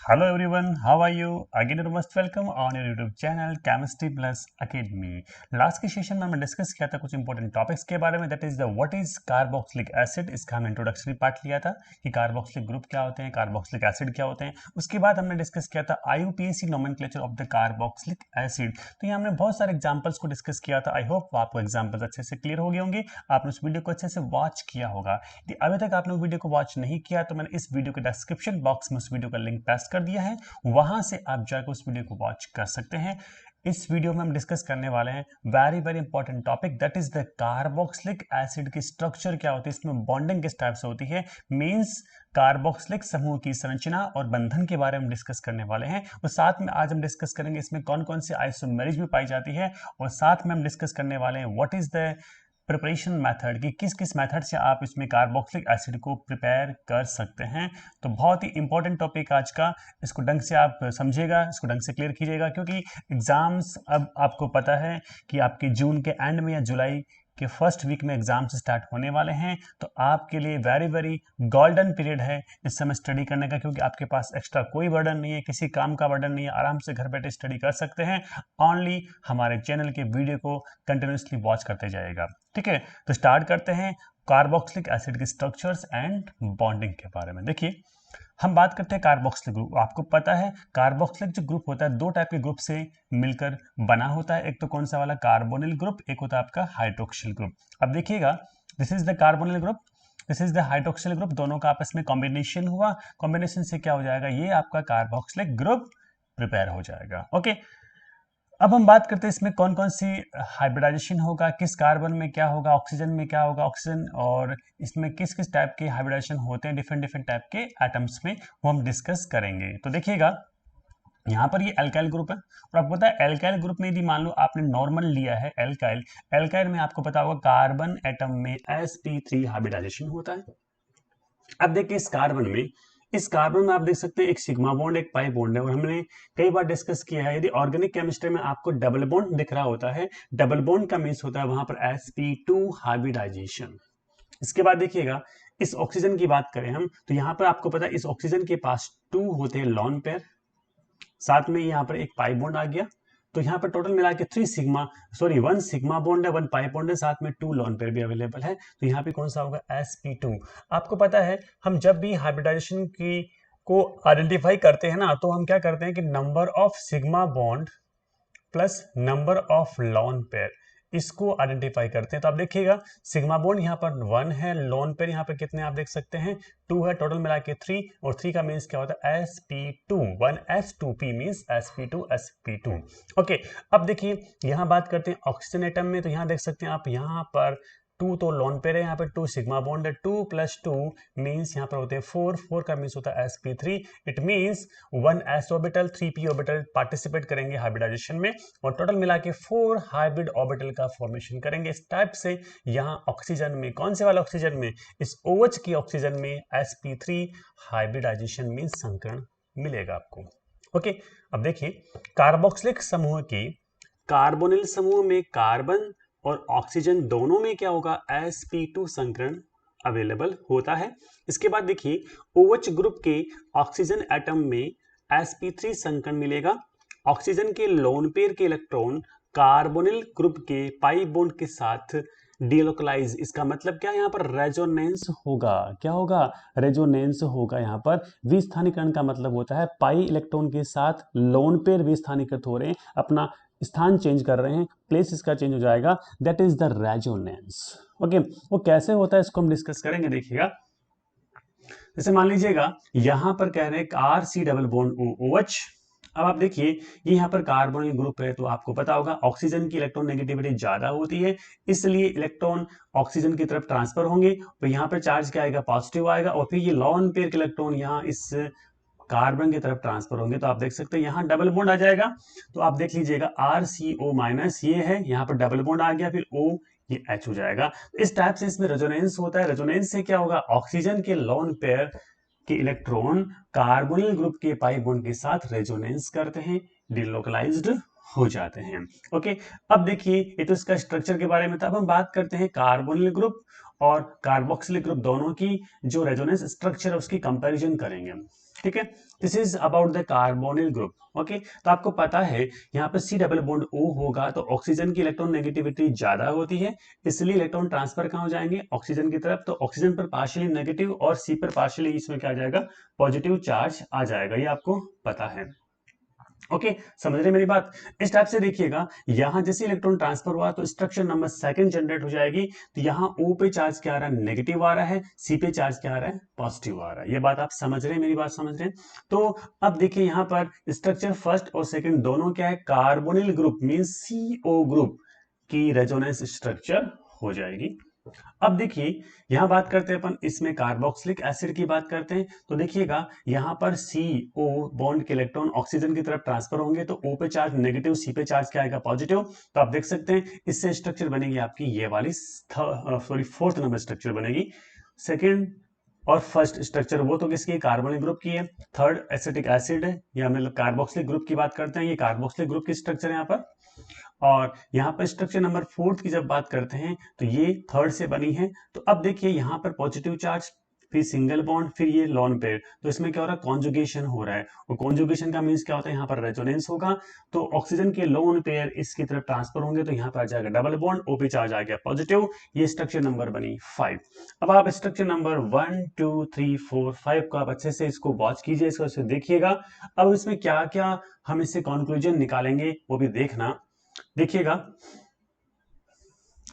Hello everyone, how are you? Again, you're most welcome on your YouTube channel Chemistry Plus Academy. Last के session में हमने discuss किया था कुछ important topics के बारे में, that is the what is carboxylic acid. इसका हमने इंट्रोडक्टरी पार्ट लिया था कि कार्बोक्सिलिक ग्रुप क्या होते हैं, कार्बोक्सिलिक एसिड क्या होते हैं। उसके बाद हमने डिस्कस किया था IUPAC nomenclature of the carboxylic acid. तो यहाँ हमने बहुत सारे एग्जाम्पल्स को डिस्कस किया था। आई होप आपको एग्जाम्पल्स अच्छे से क्लियर हो गए होंगे, आपने उस वीडियो को अच्छे से वॉच किया होगा। यदि अभी तक आपने वीडियो को वॉच नहीं किया तो मैंने इस वीडियो के डिस्क्रिप्शन बॉक्स में उस वीडियो का लिंक पेस्ट कर दिया है, वहां से आप जाकर उस वीडियो को वॉच कर सकते हैं। इस वीडियो में हम डिस्कस करने वाले हैं very very important topic, that is the carboxylic acid की स्ट्रक्चर क्या होती है, इसमें बॉन्डिंग किस टाइप से होती है, मींस कार्बोक्सिलिक समूह की संरचना और बंधन के बारे में डिस्कस करने वाले हैं। और साथ में आज हम डिस्कस करेंगे इसमें कौन कौन सी आइसोमेरिज भी पाई जाती है, और साथ में हम डिस्कस करने वाले हैं what is the preparation method कि किस किस मेथड से आप इसमें कार्बोक्सिलिक एसिड को प्रिपेयर कर सकते हैं। तो बहुत ही इंपॉर्टेंट टॉपिक आज का, इसको ढंग से आप समझिएगा, इसको ढंग से क्लियर कीजिएगा, क्योंकि एग्जाम्स अब आपको पता है कि आपके जून के एंड में या जुलाई के फर्स्ट वीक में एग्जाम्स स्टार्ट होने वाले हैं। तो आपके लिए वेरी वेरी गोल्डन पीरियड है इस समय स्टडी करने का, क्योंकि आपके पास एक्स्ट्रा कोई बर्डन नहीं है, किसी काम का बर्डन नहीं है, आराम से घर बैठे स्टडी कर सकते हैं। ओनली हमारे चैनल के वीडियो को कंटिन्यूसली वॉच करते जाएगा। ठीक है, तो स्टार्ट करते हैं कार्बोक्सिलिक एसिड के स्ट्रक्चर्स एंड बॉन्डिंग के बारे में। देखिए, हम बात करते हैं कार्बोक्सिलिक ग्रुप। आपको पता है कार्बोक्सिलिक जो ग्रुप होता है दो टाइप के ग्रुप से मिलकर बना होता है। एक तो कौन सा वाला, कार्बोनिल ग्रुप, एक होता है आपका हाइड्रोक्सिल ग्रुप। अब देखिएगा, this is the carbonyl group, this is the hydroxyl group, दोनों का आपस में कॉम्बिनेशन हुआ, कॉम्बिनेशन से क्या हो जाएगा, ये आपका कार्बोक्सिलिक ग्रुप प्रिपेयर हो जाएगा। ओके, अब हम बात करते हैं इसमें कौन कौन सी हाइब्रिडाइजेशन होगा, किस कार्बन में क्या होगा, ऑक्सीजन में क्या होगा, ऑक्सीजन, और इसमें किस किस टाइप के हाइब्रिडाइजेशन होते हैं डिफरेंट डिफरेंट टाइप के एटम्स में, वो हम डिस्कस करेंगे। तो देखिएगा, यहाँ पर ये एल्काइल ग्रुप है, और आपको पता है एल्काइल ग्रुप में यदि मान लो आपने नॉर्मल लिया है एल्काइल, एल्काइल में आपको पता होगा कार्बन एटम में sp3 हाइब्रिडाइजेशन होता है। अब देखिए इस कार्बन में आप देख सकते हैं एक सिग्मा बॉन्ड एक पाई बॉन्ड है, और हमने कई बार डिस्कस किया है यदि ऑर्गेनिक केमिस्ट्री में आपको डबल बॉन्ड दिख रहा होता है, डबल बॉन्ड का मीन्स होता है वहां पर sp2 हाइब्रिडाइजेशन। इसके बाद देखिएगा, इस ऑक्सीजन की बात करें हम तो यहां पर आपको पता है इस ऑक्सीजन के पास 2 होते हैं लॉन पेयर, साथ में यहाँ पर एक पाई बॉन्ड आ गया, तो यहाँ पर टोटल मिला के 1 सिग्मा बॉन्ड है, 1 पाई बॉन्ड है, साथ में 2 लॉन पेयर भी अवेलेबल है। तो यहाँ पे कौन सा होगा, sp2। आपको पता है हम जब भी हाइब्रिडाइजेशन की को आइडेंटिफाई करते हैं ना, तो हम क्या करते हैं कि number of sigma bond plus number of lone pair, इसको आइडेंटिफाई करते हैं। तो आप देखिएगा सिग्मा बॉन्ड यहाँ पर 1 है, लॉन पेयर यहाँ पर कितने आप देख सकते हैं 2 है, टोटल मिला के 3, और 3 का मीन्स क्या होता है sp2, 1s2p means sp2 okay. अब देखिए यहाँ बात करते हैं ऑक्सीजन एटम में, तो यहाँ देख सकते हैं आप यहाँ पर 2 तो लॉन पेयर है, यहाँ पर 2 सिग्मा बॉन्ड है, 2 + 2 मीन्स यहाँ पर होते हैं 4, 4 का मीन्स होता है sp3। It means 1s orbital 3p orbital participate करेंगे हाइब्रिडाइजेशन में, और टोटल मिला के 4 हाइब्रिड ऑर्बिटल का फॉर्मेशन करेंगे। इस टाइप से यहाँ ऑक्सीजन में, कौन से वाला ऑक्सीजन में, इस OH की ऑक्सीजन में sp3 हाइब्रिडाइजेशन मीन्स संकरण मिलेगा आपको। ओके, अब देखिए कार्बोक्सिलिक समूह की कार्बोनिल समूह में कार्बन और ऑक्सीजन दोनों में क्या होगा, sp2 संकरण अवेलेबल होता है। इसके बाद देखिए OH ग्रुप के ऑक्सीजन एटम में sp3 संकरण मिलेगा। ऑक्सीजन के लोन पेयर के इलेक्ट्रॉन कार्बोनिल ग्रुप के पाई बॉन्ड के साथ डिलोकलाइज, इसका मतलब क्या, यहाँ पर रेजोनेंस होगा। क्या होगा, रेजोनेंस होगा। यहाँ पर विस्थानीकरण का मतलब होता है पाई इलेक्ट्रॉन के साथ लोन पेयर विस्थानीकृत हो रहे हैं, अपना स्थान चेंज कर रहे हैं, प्लेस इसका चेंज हो जाएगा, that is the resonance. Okay, वो कैसे होता है इसको हम डिस्कस करेंगे। देखिएगा, जैसे मान लीजिएगा यहां पर कह रहे हैं RC डबल बॉन्ड OH। अब आप देखिए ये यहाँ पर कार्बोनिल ग्रुप है, तो आपको पता होगा ऑक्सीजन की इलेक्ट्रॉन नेगेटिविटी ज्यादा होती है, इसलिए इलेक्ट्रॉन ऑक्सीजन की तरफ ट्रांसफर होंगे, तो यहाँ पर चार्ज क्या आएगा, पॉजिटिव आएगा, और फिर ये लॉन पेयर के इलेक्ट्रॉन यहाँ इस कार्बन की तरफ ट्रांसफर होंगे, तो आप देख सकते हैं यहाँ डबल बॉन्ड आ जाएगा। तो आप देख लीजिएगा RCO- ये है, यहाँ पर डबल बॉन्ड आ गया, फिर O, ये H हो जाएगा। तो इस टाइप से इसमें रेजोनेंस होता है। रेजोनेंस से क्या होगा, ऑक्सीजन के लोन पेयर के इलेक्ट्रॉन कार्बोनिल ग्रुप के पाई बॉन्ड के साथ रेजोनेंस करते हैं, डिलोकलाइज्ड हो जाते हैं। ओके, अब देखिए ये तो इसका स्ट्रक्चर के बारे में था। अब हम बात करते हैं कार्बोनिल ग्रुप और कार्बोक्सिलिक ग्रुप दोनों की जो रेजोनेंस स्ट्रक्चर है उसकी कंपैरिजन करेंगे। ठीक है, this is about the carbonyl group. Okay, तो आपको पता है यहाँ पर सी डबल बॉन्ड O होगा तो ऑक्सीजन की इलेक्ट्रॉन नेगेटिविटी ज्यादा होती है, इसलिए इलेक्ट्रॉन ट्रांसफर कहाँ हो जाएंगे, ऑक्सीजन की तरफ। तो ऑक्सीजन पर पार्शियली नेगेटिव और सी पर पार्शियली इसमें क्या आ जाएगा, पॉजिटिव चार्ज आ जाएगा, ये आपको पता है। ओके, समझ रहे मेरी बात। इस टाइप से देखिएगा, यहां जैसे इलेक्ट्रॉन ट्रांसफर हुआ तो स्ट्रक्चर नंबर सेकंड जनरेट हो जाएगी। तो यहाँ O पे चार्ज क्या आ रहा है, नेगेटिव आ रहा है, सी पे चार्ज क्या आ रहा है, पॉजिटिव आ रहा है। ये बात आप समझ रहे हैं, मेरी बात समझ रहे हैं। तो अब देखिए यहाँ पर स्ट्रक्चर फर्स्ट और सेकंड दोनों क्या है, carbonyl group means CO group की रेजोनेंस स्ट्रक्चर हो जाएगी। अब देखिए यहां बात करते हैं अपन, इसमें कार्बोक्सिलिक एसिड की बात करते हैं। तो देखिएगा यहां पर CO बॉन्ड के इलेक्ट्रॉन ऑक्सीजन की तरफ ट्रांसफर होंगे तो O पे चार्ज नेगेटिव, C पे चार्ज क्या आएगा, पॉजिटिव। तो आप देख सकते हैं इससे स्ट्रक्चर बनेगी आपकी ये वाली फोर्थ नंबर स्ट्रक्चर बनेगी। सेकेंड और फर्स्ट स्ट्रक्चर वो तो किसकी, कार्बोनिल ग्रुप की है। थर्ड एसिटिक एसिड है, या मतलब कार्बोक्सिलिक ग्रुप की बात करते हैं, ये कार्बोक्सिलिक ग्रुप की स्ट्रक्चर है यहाँ पर। और यहाँ पर स्ट्रक्चर नंबर फोर्थ की जब बात करते हैं तो ये थर्ड से बनी है। तो अब देखिए यहाँ पर पॉजिटिव चार्ज, फिर सिंगल बॉन्ड, फिर ये लोन पेयर। तो इसमें क्या हो रहा है, कॉन्जुगेशन हो रहा है। और कॉन्जुगेशन का मीन्स क्या होता है, यहाँ पर रेजोनेंस होगा। तो ऑक्सीजन के लोन पेयर इसकी तरफ ट्रांसफर होंगे तो यहाँ पर आ जाएगा डबल बॉन्ड, O पे चार्ज आ गया पॉजिटिव। ये स्ट्रक्चर नंबर बनी 5। अब आप स्ट्रक्चर नंबर 1 2 3 4 5 को आप अच्छे से इसको वॉच कीजिए, इसको देखिएगा। अब इसमें क्या क्या हम इससे कंक्लूजन निकालेंगे वो भी देखना। देखिएगा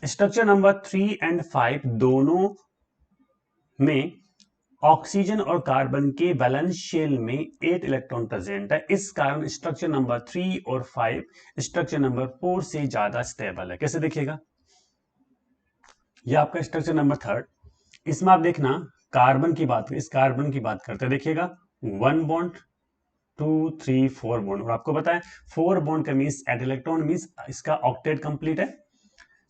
स्ट्रक्चर नंबर 3 एंड 5 दोनों में ऑक्सीजन और कार्बन के वैलेंस शेल में 8 इलेक्ट्रॉन प्रेजेंट है। इस कारण स्ट्रक्चर नंबर 3 और 5 स्ट्रक्चर नंबर 4 से ज्यादा स्टेबल है। कैसे देखिएगा, यह आपका स्ट्रक्चर नंबर थर्ड, इसमें आप देखना कार्बन की बात, इस कार्बन की बात करते हैं। देखिएगा 1 बॉन्ड 2 3 4 बॉन्ड, और आपको पता है 4 बॉन्ड का मीन्स 8 इलेक्ट्रॉन, मीन्स इसका ऑक्टेट कंप्लीट है।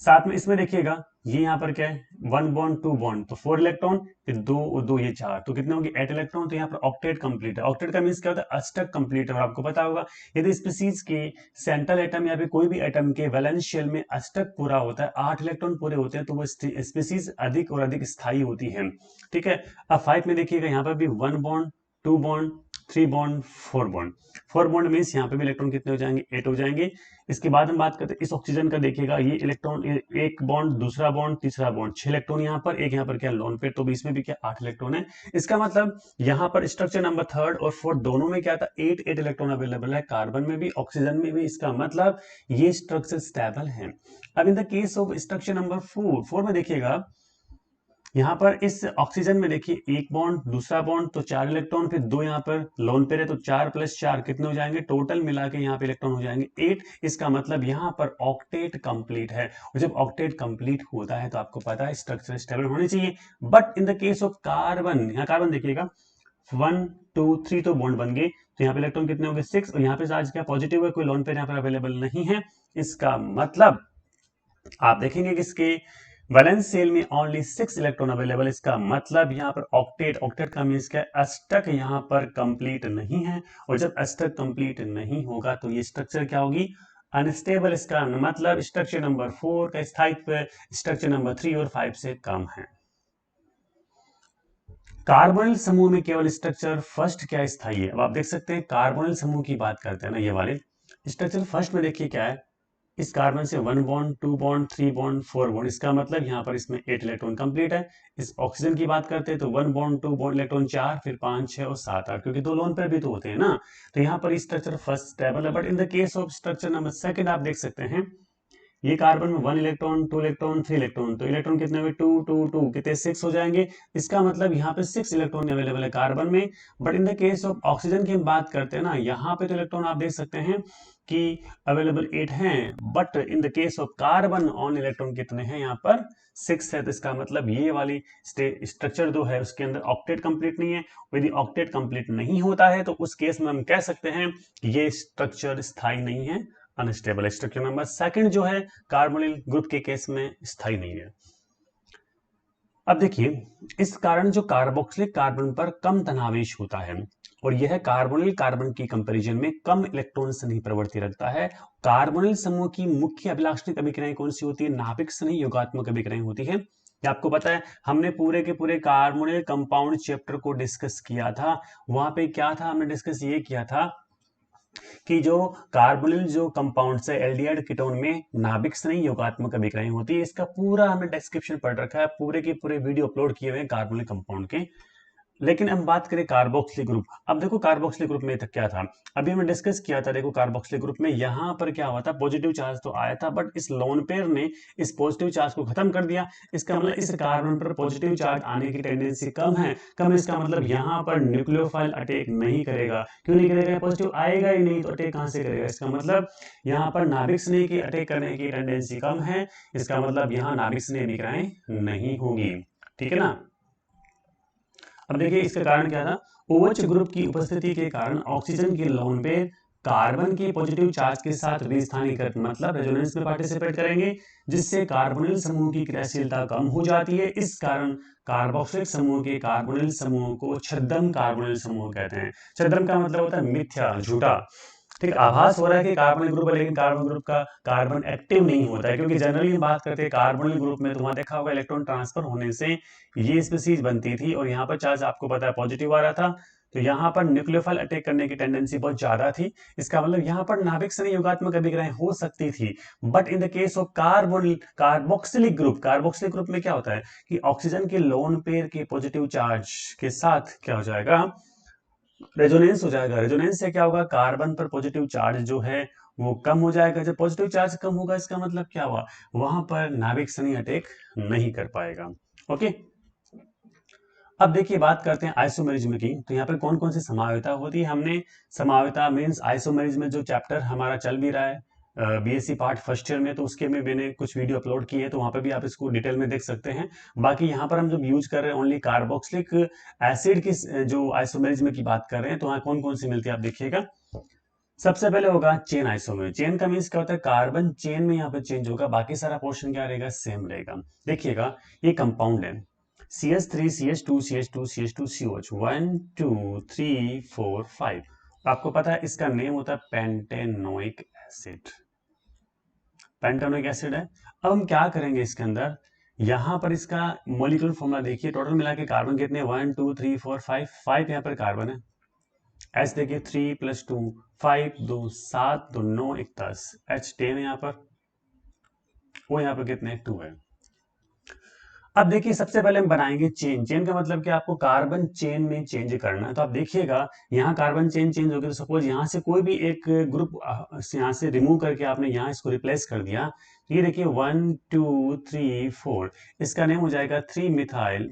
साथ में इसमें देखिएगा ये यहाँ पर क्या है, 1 बॉन्ड 2 बॉन्ड तो 4 इलेक्ट्रॉन, फिर 2 और 2 ये 4, तो कितने होंगे 8 इलेक्ट्रॉन। तो यहाँ पर ऑक्टेट कंप्लीट है। ऑक्टेट का मीन्स क्या होता है, अष्टक कंप्लीट है। और आपको पता होगा यदि स्पीसीज के सेंट्रल एटम या फिर कोई भी एटम के वैलेंस शेल में अष्टक पूरा होता है, 8 इलेक्ट्रॉन पूरे होते हैं, तो वो स्पीसीज अधिक और अधिक स्थायी होती है। ठीक है, अब 5 में देखिएगा यहाँ पर भी 1 bond 2 bond 3 bond 4 bond. 4 bond means यहाँ पे भी इलेक्ट्रॉन कितने हो जाएंगे, 8 हो जाएंगे। इसके बाद हम बात करते हैं इस ऑक्सीजन का, देखिएगा ये इलेक्ट्रॉन, एक बॉन्ड, दूसरा बॉन्ड, तीसरा बॉन्ड, 6 इलेक्ट्रॉन यहाँ पर, एक यहाँ पर क्या लोन पेयर, तो इसमें भी क्या 8 इलेक्ट्रॉन है। इसका मतलब यहाँ पर स्ट्रक्चर नंबर थर्ड और फोर्थ दोनों में क्या था, 8 इलेक्ट्रॉन अवेलेबल है, कार्बन में भी ऑक्सीजन में भी। इसका मतलब ये स्ट्रक्चर स्टेबल है। अब in the case of structure number 4 में देखिएगा यहाँ पर इस ऑक्सीजन में देखिए एक बॉन्ड, दूसरा बॉन्ड, तो 4 इलेक्ट्रॉन, फिर 2 यहाँ पर लोन पेयर है, तो 4 + 4 कितने हो जाएंगे, टोटल मिला के यहाँ पे इलेक्ट्रॉन हो जाएंगे 8। इसका मतलब यहाँ पर ऑक्टेट कंप्लीट है। और जब ऑक्टेट कंप्लीट होता है तो आपको पता है स्ट्रक्चर स्टेबल होनी चाहिए। But in the case of carbon, यहाँ कार्बन देखिएगा 1 2 3 तो बॉन्ड बन गए, तो यहाँ पे इलेक्ट्रॉन कितने हो गए 6, और यहाँ पे चार्ज क्या पॉजिटिव है, कोई लोन पेयर यहाँ पर अवेलेबल नहीं है। इसका मतलब आप देखेंगे कि इसके वैलेंस शेल में ओनली 6 इलेक्ट्रॉन अवेलेबल। इसका मतलब यहाँ पर ऑक्टेट, ऑक्टेट का मीन्स क्या, अष्टक यहाँ पर कंप्लीट नहीं है। और जब अष्टक कंप्लीट नहीं होगा तो ये स्ट्रक्चर क्या होगी, अनस्टेबल। इसका मतलब स्ट्रक्चर नंबर 4 का स्थायित्व स्ट्रक्चर नंबर 3 और 5 से कम है। कार्बोनिल समूह में केवल स्ट्रक्चर फर्स्ट क्या स्थायी है। अब आप देख सकते हैं कार्बोनिल समूह की बात करते हैं ना, ये वाले स्ट्रक्चर फर्स्ट में देखिए क्या है, इस कार्बन से 1 बॉन्ड 2 बॉन्ड 3 बॉन्ड 4 बॉन्ड। इसका मतलब यहाँ पर इसमें 8 इलेक्ट्रॉन कंप्लीट है। इस ऑक्सीजन की बात करते हैं तो 1 बॉन्ड 2 बॉन्ड इलेक्ट्रॉन 4, फिर 5 6 और 7 8, क्योंकि 2 लोन पेयर भी तो होते हैं ना। तो यहाँ पर स्ट्रक्चर फर्स्ट स्टेबल है। But in the case of structure number second आप देख सकते हैं ये कार्बन में 1 इलेक्ट्रॉन 2 इलेक्ट्रॉन 3 इलेक्ट्रॉन, तो इलेक्ट्रॉन कितने हुए 2 2 2 कितने 6 हो जाएंगे। इसका मतलब यहाँ पे 6 इलेक्ट्रॉन अवेलेबल है कार्बन में। But in the case of oxygen की हम बात करते हैं ना, यहाँ पे तो इलेक्ट्रॉन आप देख सकते हैं कि अवेलेबल 8 हैं। But in the case of carbon on electron कितने हैं, यहाँ पर 6 है। तो इसका मतलब ये वाली स्ट्रक्चर जो है उसके अंदर ऑक्टेट कंप्लीट नहीं है। यदि ऑक्टेट कंप्लीट नहीं होता है तो उस केस में हम कह सकते हैं कि ये स्ट्रक्चर स्थायी नहीं है, अनस्टेबल। स्ट्रक्चर नंबर सेकंड जो है कार्बोनिल ग्रुप के केस में स्थायी नहीं है। अब देखिए इस कारण जो कार्बोक्सिलिक कार्बन पर कम तनावेश होता है, और यह कार्बोनिल कार्बन की कंपैरिजन में कम इलेक्ट्रॉन स्नेही प्रवृत्ति रखता है। कार्बोनिल समूह की मुख्य अभिलाक्षणिक अभिक्रियाएं कौन सी होती है, नाभिक स्नेही योगात्मक अभिक्रियाएं होती है। ये आपको पता है हमने पूरे के पूरे कार्बोनिल कंपाउंड चैप्टर को डिस्कस किया था। वहां पे क्या था, हमने डिस्कस ये किया था कि जो कार्बोनिल जो कंपाउंड्स है एल्डिहाइड कीटोन में नाभिक स्नेही योगात्मक अभिक्रियाएं होती है। इसका पूरा हमने डिस्क्रिप्शन पढ़ रखा है, पूरे के पूरे वीडियो अपलोड किए हुए हैं कार्बोनिल कंपाउंड के। लेकिन हम बात करें कार्बोक्सिलिक ग्रुप। अब देखो कार्बोक्सिलिक ग्रुप में क्या था, अभी हमने डिस्कस किया था। देखो कार्बोक्सिलिक ग्रुप में यहाँ पर क्या हुआ था, पॉजिटिव चार्ज तो आया था, बट इस लोन पेयर ने इस पॉजिटिव चार्ज को खत्म कर दिया। इसका मतलब इस कार्बन पर पॉजिटिव चार्ज आने की टेंडेंसी कम है। कम इसका मतलब यहाँ पर न्यूक्लियोफाइल अटैक नहीं करेगा। क्यों नहीं करेगा, पॉजिटिव आएगा ही नहीं, तो अटैक कहां से करेगा। इसका मतलब यहाँ पर नाभिक स्नेह की अटैक करने की टेंडेंसी कम है। इसका मतलब यहाँ नाभिक स्नेह अभिक्रियाएं नहीं होगी। ठीक है ना। अब देखिए इसका कारण क्या था, OH ग्रुप की उपस्थिति के कारण ऑक्सीजन के लोन पेयर कार्बन के पॉजिटिव चार्ज के साथ विस्थानीकरण मतलब रेजोनेंस में पार्टिसिपेट करेंगे, जिससे कार्बोनिल समूह की क्रियाशीलता कम हो जाती है। इस कारण कार्बोक्सिलिक समूह के कार्बोनिल समूह को छद्म कार्बोनिल समूह कहते हैं। छद्म का मतलब होता है मिथ्या, झूठा। ठीक, आभास हो रहा है कि कार्बोनिल ग्रुप है, लेकिन कार्बन ग्रुप का कार्बन एक्टिव नहीं होता है। क्योंकि जनरली हम बात करते हैं कार्बोनिल ग्रुप में, तो वहां देखा होगा इलेक्ट्रॉन ट्रांसफर होने से ये स्पीसीज बनती थी और यहाँ पर चार्ज आपको पता है पॉजिटिव आ रहा था, तो यहाँ पर न्यूक्लियोफाइल अटैक करने की टेंडेंसी बहुत ज्यादा थी। इसका मतलब यहाँ पर नाभिक स्नेही योगात्मक अभिक्रियाएं हो सकती थी। But in the case of carbonyl carboxylic group में क्या होता है कि ऑक्सीजन के लोन पेयर के पॉजिटिव चार्ज के साथ क्या हो जाएगा, रेजोनेंस हो जाएगा। रेजोनेंस से क्या होगा, कार्बन पर पॉजिटिव चार्ज जो है वो कम हो जाएगा। जब पॉजिटिव चार्ज कम होगा इसका मतलब क्या हुआ, वहां पर नाभिक स्नेही अटैक नहीं कर पाएगा। ओके, अब देखिए बात करते हैं आइसोमेरिज्म की। तो यहाँ पर कौन कौन सी समावेता होती है। हमने समावेता मीन्स आइसोमेरिज्म जो चैप्टर हमारा चल भी रहा है बीएससी पार्ट फर्स्ट ईयर में, तो उसके में मैंने कुछ वीडियो अपलोड किए हैं, तो वहां पे भी आप इसको डिटेल में देख सकते हैं। बाकी यहाँ पर हम जब यूज कर रहे हैं ओनली कार्बोक्सिलिक एसिड की जो आइसोमेरिज्म की बात कर रहे हैं, तो वहाँ कौन कौन सी मिलती है आप देखिएगा। सबसे पहले होगा चेन आइसोमर। चेन का मीन्स क्या होता है, कार्बन चेन में यहाँ पे चेंज होगा, बाकी सारा पोर्शन क्या रहेगा, सेम रहेगा। देखिएगा ये कंपाउंड है CH3 CH2 CH2 CH2 COH 1 2 3 4 5। आपको पता है इसका नेम होता है पेंटेनोइक एसिड। पेंटेनोइक एसिड है। अब हम क्या करेंगे इसके अंदर, यहां पर इसका मॉलिक्यूलर फॉर्मूला देखिए। टोटल मिला के कार्बन कितने 1 2 3 4 5 यहाँ पर कार्बन है। H देखिए 3 + 2 5 2 7 2 9 1 10 H 10 है यहाँ पर, वो यहाँ पर कितने 2 है। अब देखिए सबसे पहले हम बनाएंगे चेन। चेन का मतलब कि आपको कार्बन चेन में चेंज करना है। तो आप देखिएगा यहाँ कार्बन चेन चेंज हो गया, तो सपोज यहाँ से कोई भी एक ग्रुप यहाँ से रिमूव करके आपने यहाँ इसको रिप्लेस कर दिया। तो ये देखिए 1 2 3 4, इसका नेम हो जाएगा 3 methyl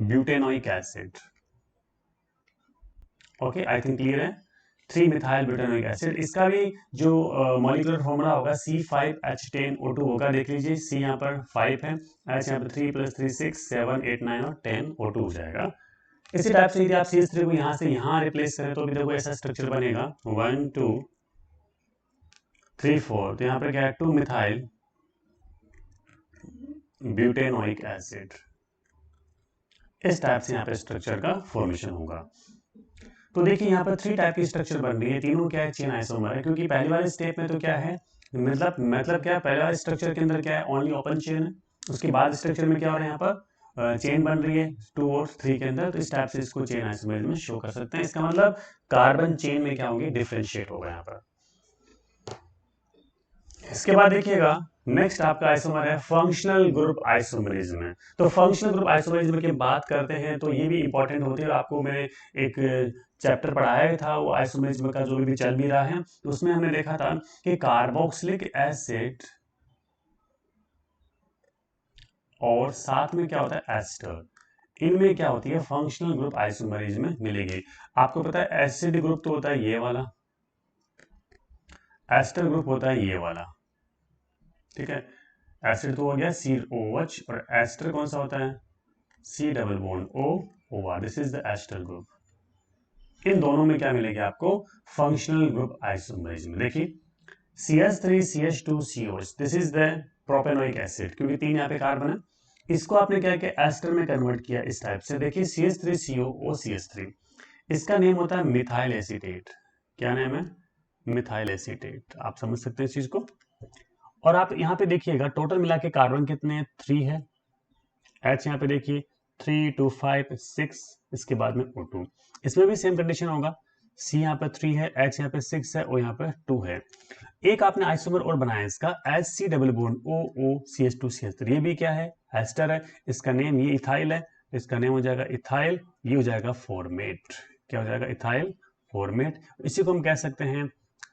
butanoic acid. Okay, I think clear है। 3 मिथाइल ब्यूटेनोइक एसिड, इसका भी जो मॉलिक्यूलर फॉर्मूला होगा C5H10O2 होगा। देख लीजिए C यहाँ पर 5 है, H यहाँ पर 3 + 3 6 7 8 9 और 10 O2 हो जाएगा। इसी टाइप से यदि आप CH3 को यहाँ से यहाँ रिप्लेस करें तो भी देखो ऐसा स्ट्रक्चर बनेगा 1 2 3 4। तो यहाँ पर क्या है 2 मिथाइल ब्यूटेनोइक एसिड। इस टाइप से यहाँ पे स्ट्रक्चर का फॉर्मेशन होगा। तो देखिए यहाँ पर 3 टाइप की स्ट्रक्चर बन रही है। तीनों क्या है, चेन आइसोमर है। क्योंकि पहले वाले स्टेप में तो क्या है, मतलब क्या है, पहले वाले स्ट्रक्चर के अंदर क्या है, ओनली ओपन चेन है। उसके बाद स्ट्रक्चर में क्या हो रहा है, यहाँ पर चेन बन रही है 2 और 3 के अंदर। तो इस टाइप से इसको चेन आइसोमर में शो कर सकते हैं। इसका मतलब कार्बन चेन में क्या होंगे, डिफरेंशिएट होगा यहाँ पर। इसके बाद देखिएगा नेक्स्ट आपका आइसोमर है फंक्शनल ग्रुप आइसोमरिज्म। तो फंक्शनल ग्रुप आइसोमरिज्म की बात करते हैं तो ये भी इंपॉर्टेंट होती है। आपको मैंने एक चैप्टर पढ़ाया था वो आइसोमरिज्म का, जो भी चल भी रहा है, तो उसमें हमने देखा था कि कार्बोक्सिलिक एसिड और साथ में क्या होता है एस्टर, इनमें क्या होती है फंक्शनल ग्रुप आइसोमरिज्म मिलेगी। आपको पता है एसिड ग्रुप तो होता है ये वाला, एस्टर ग्रुप होता है ये वाला। ठीक है, एसिड तो हो गया COH और एस्टर कौन सा होता है C+O this is the ester group. इन दोनों में क्या मिलेगा आपको, फंक्शनल ग्रुप आइसोमरिज्म। देखिए CH3 CH2 COH this is the propanoic acid, क्योंकि 3 यहाँ पे कार्बन है। इसको आपने क्या किया, एस्टर में कन्वर्ट किया इस टाइप से। देखिए CH3COOCH3, इसका नेम होता है मिथाइल एसीटेट। क्या नेम है, मिथाइल एसीटेट। आप समझ सकते हैं इस चीज को। और आप यहाँ पे देखिएगा टोटल मिला के कार्बन कितने 3 है, H यहाँ पे देखिए 3 2 5 6, इसके बाद में O2, इसमें भी सेम कंडीशन होगा, C यहाँ पे 3 है, H यहाँ पे 6 है और यहाँ पे 2 है। एक आपने आइसोमर और बनाया इसका HC डबल बॉन्ड OOCH2CH3, ये भी क्या है एस्टर है, इसका नेम ये इथाइल है, इसका नेम हो जाएगा इथाइल, ये हो जाएगा फॉर्मेट, क्या हो जाएगा इथाइल फॉर्मेट, इसी को हम कह सकते हैं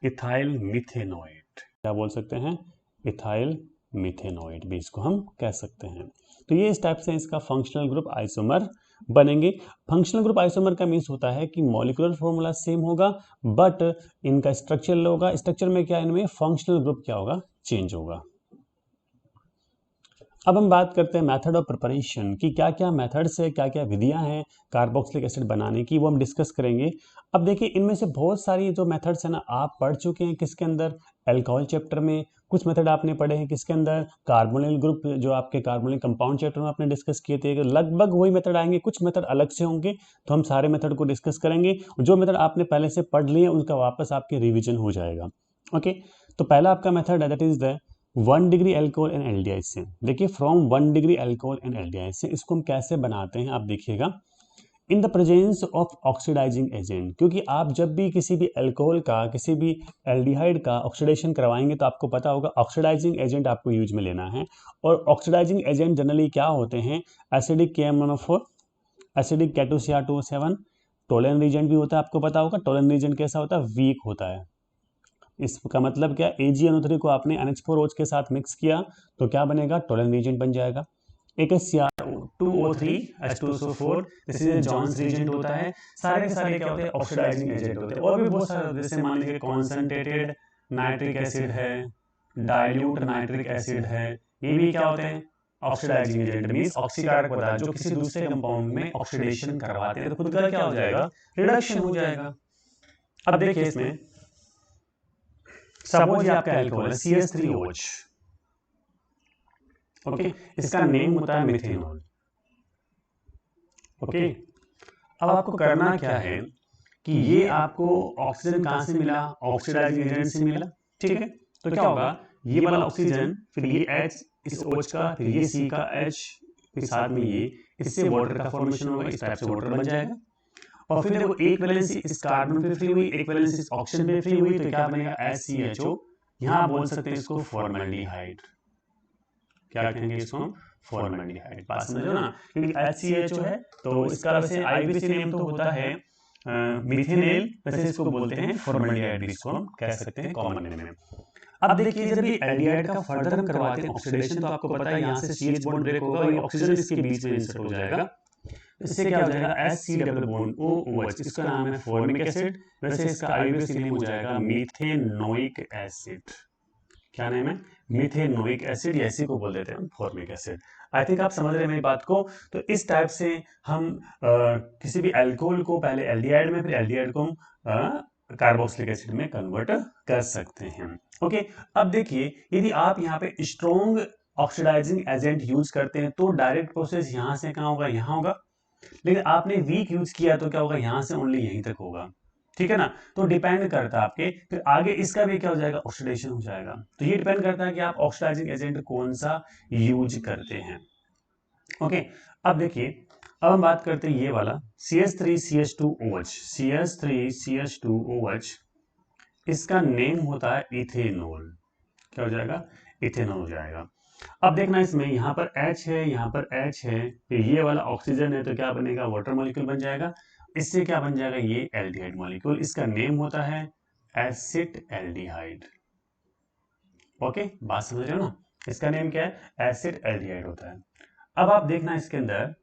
इथाइल मिथेनॉइड, क्या बोल सकते हैं इथाइल मिथेनॉइड भी इसको हम कह सकते हैं। तो ये इस टाइप से इसका फंक्शनल ग्रुप आइसोमर बनेंगे। फंक्शनल ग्रुप आइसोमर का मीन्स होता है कि मॉलिक्यूलर फॉर्मूला सेम होगा बट इनका स्ट्रक्चर होगा, स्ट्रक्चर में क्या इनमें फंक्शनल ग्रुप क्या होगा चेंज होगा। अब हम बात करते हैं मेथड ऑफ प्रिपरेशन की, क्या क्या मेथड्स है, क्या क्या विधियां हैं कार्बोक्सिलिक एसिड बनाने की, वो हम डिस्कस करेंगे। अब देखिए इनमें से बहुत सारी जो मेथड्स है ना आप पढ़ चुके हैं, किसके अंदर अल्कोहल चैप्टर में कुछ मेथड आपने पढ़े हैं, किसके अंदर कार्बोनिल ग्रुप जो आपके कार्बोनिल कंपाउंड चैप्टर में आपने डिस्कस किए थे, लगभग वही मेथड आएंगे, कुछ मेथड अलग से होंगे, तो हम सारे मेथड को डिस्कस करेंगे। जो मेथड आपने पहले से पढ़ लिए उनका वापस आपके रिविजन हो जाएगा। ओके, तो पहला आपका मेथड है that is the 1 degree alcohol and aldehyde से। देखिए from 1 degree alcohol and aldehyde से इसको हम कैसे बनाते हैं आप देखिएगा, in the presence of oxidising agent, क्योंकि आप जब भी किसी भी अल्कोहल का किसी भी एल्डिहाइड का ऑक्सीडेशन करवाएंगे तो आपको पता होगा ऑक्सीडाइजिंग एजेंट आपको यूज में लेना है, और ऑक्सीडाइजिंग एजेंट जनरली क्या होते हैं acidic KMnO4, acidic K2Cr2O7, Tollens reagent भी होता है, आपको पता होगा टोलन रीजेंट कैसा होता है वीक होता है। इसका मतलब क्या AgNO3 को आपने NH4OH के साथ मिक्स किया तो क्या बनेगा टोलन रीजेंट बन जाएगा। एक Cr2O3 H2SO4, this is Johns reagent होता है। सारे के सारे क्या होते हैं ऑक्सीडाइजिंग एजेंट होते हैं, और भी बहुत सारे जैसे मान लीजिए कॉन्सेंट्रेटेड नाइट्रिक एसिड है, डाइल्यूट नाइट्रिक एसिड है, ये भी क्या होते हैं ऑक्सीडाइजिंग एजेंट, मींस ऑक्सीकारक पदार्थ जो किसी दूसरे कंपाउंड में ऑक्सीडेशन करवाते हैं तो खुद का क्या हो जाएगा रिडक्शन हो जाएगा। अब देखिए इसमें सपोज ये आपका अल्कोहल है CH3OH, ओके, इसका नेम होता है मिथेनॉल। ओके, अब आपको करना क्या है कि ये आपको ऑक्सीजन कहां से मिला ऑक्सीडाइजिंग एजेंट से मिला, ठीक है, तो क्या होगा ये वाला ऑक्सीजन फिर ये H इस OH का फिर ये C का H फिर साथ में ये, इससे वाटर का फॉर्मेशन होगा, इस टाइप से वाटर बन जाएगा। और फिर देखो एक वैलेंसी इस कार्बन पे फ्री हुई, एक वैलेंसी इस ऑक्सीजन पे फ्री हुई, तो क्या बनेगा HCHO, यहां आप बोल सकते हैं इसको फॉर्मल्डिहाइड, क्या कहेंगे इसको फॉर्मल्डिहाइड, बात समझो ना, क्योंकि HCHO है तो इसका वैसे आईयूपीएसी नेम तो होता है मिथेनेल, वैसे इसको बोलते हैं फॉर्मल्डिहाइड, इसको हम कह सकते हैं कॉमन नेम में। अब देखिए जब ये एल्डिहाइड का फर्दर हम करवाते हैं ऑक्सीडेशन तो आपको पता है यहां से CH बॉन्ड ब्रेक होगा और ये ऑक्सीजन इसके बीच में इंसर्ट हो जाएगा, इससे क्या हो जाएगा HC डबल बॉन्ड OOH, इसका नाम है फॉर्मिक एसिड, वैसे इसका आईयूपीएसी नेम हो जाएगा मीथेनोइक एसिड, क्या नाम है मीथेनोइक एसिड, या इसी को बोल देते हैं फॉर्मिक एसिड। आई थिंक आप समझ रहे हैं मेरी बात को। तो इस टाइप से हम किसी भी अल्कोहल को पहले एल्डिहाइड में फिर एल्डिहाइड को हम कार्बोक्सिलिक एसिड में कन्वर्ट कर सकते हैं। ओके, अब देखिए यदि आप यहाँ पे स्ट्रॉन्ग ऑक्सीडाइजिंग एजेंट यूज करते हैं तो डायरेक्ट प्रोसेस यहाँ से कहाँ होगा यहाँ होगा, लेकिन आपने वीक यूज किया तो क्या होगा यहाँ से ओनली यहीं तक होगा, ठीक है ना, तो डिपेंड करता है आपके फिर आगे इसका भी क्या हो जाएगा ऑक्सीडेशन हो जाएगा। तो ये डिपेंड करता है कि आप ऑक्सीडाइजिंग एजेंट कौन सा यूज करते हैं। ओके, अब देखिए अब हम बात करते हैं ये वाला CH3CH2OH, CH3CH2OH, इसका नेम होता है इथेनॉल, क्या हो जाएगा इथेनॉल हो जाएगा। अब देखना इसमें यहाँ पर H है यहाँ पर H है, फिर ये वाला ऑक्सीजन है तो क्या बनेगा वाटर मॉलिक्यूल बन जाएगा, इससे क्या बन जाएगा ये एल्डिहाइड मॉलिक्यूल, इसका नेम होता है एसिड एल्डिहाइड। ओके, बात समझ रहे हो ना, इसका नेम क्या है एसिड एल्डिहाइड होता है। अब आप देखना इसके अंदर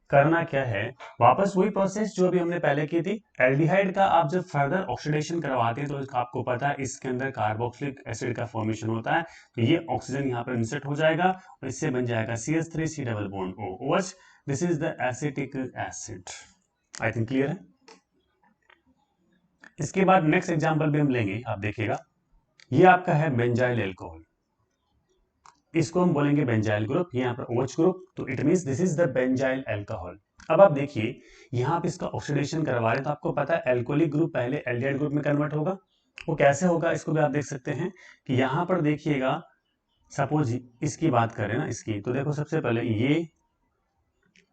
करना क्या है, वापस वही प्रोसेस जो भी हमने पहले की थी, एल्डिहाइड का आप जब फर्दर ऑक्सीडेशन करवाते हैं तो आपको पता है इसके अंदर कार्बोक्सिलिक एसिड का फॉर्मेशन होता है, तो ये ऑक्सीजन यहाँ पर इंसर्ट हो जाएगा और इससे बन जाएगा CH3C double bond OOH, this is the acetic acid. I think clear है। इसके बाद नेक्स्ट एग्जांपल भी हम लेंगे, आप देखिएगा ये आपका है बेंजाइल अल्कोहल, इसको हम बोलेंगे बेंजाइल ग्रुप, यहाँ पर OH ग्रुप, तो it means this is the benzyl alcohol. अब आप देखिए यहाँ पे इसका ऑक्सीडेशन करवा रहे हैं तो आपको पता है एल्कोहलिक ग्रुप पहले एल्डिहाइड ग्रुप में कन्वर्ट होगा वो कैसे होगा इसको भी आप देख सकते हैं कि यहाँ पर देखिएगा, सपोज इसकी बात करें ना, इसकी तो देखो सबसे पहले ये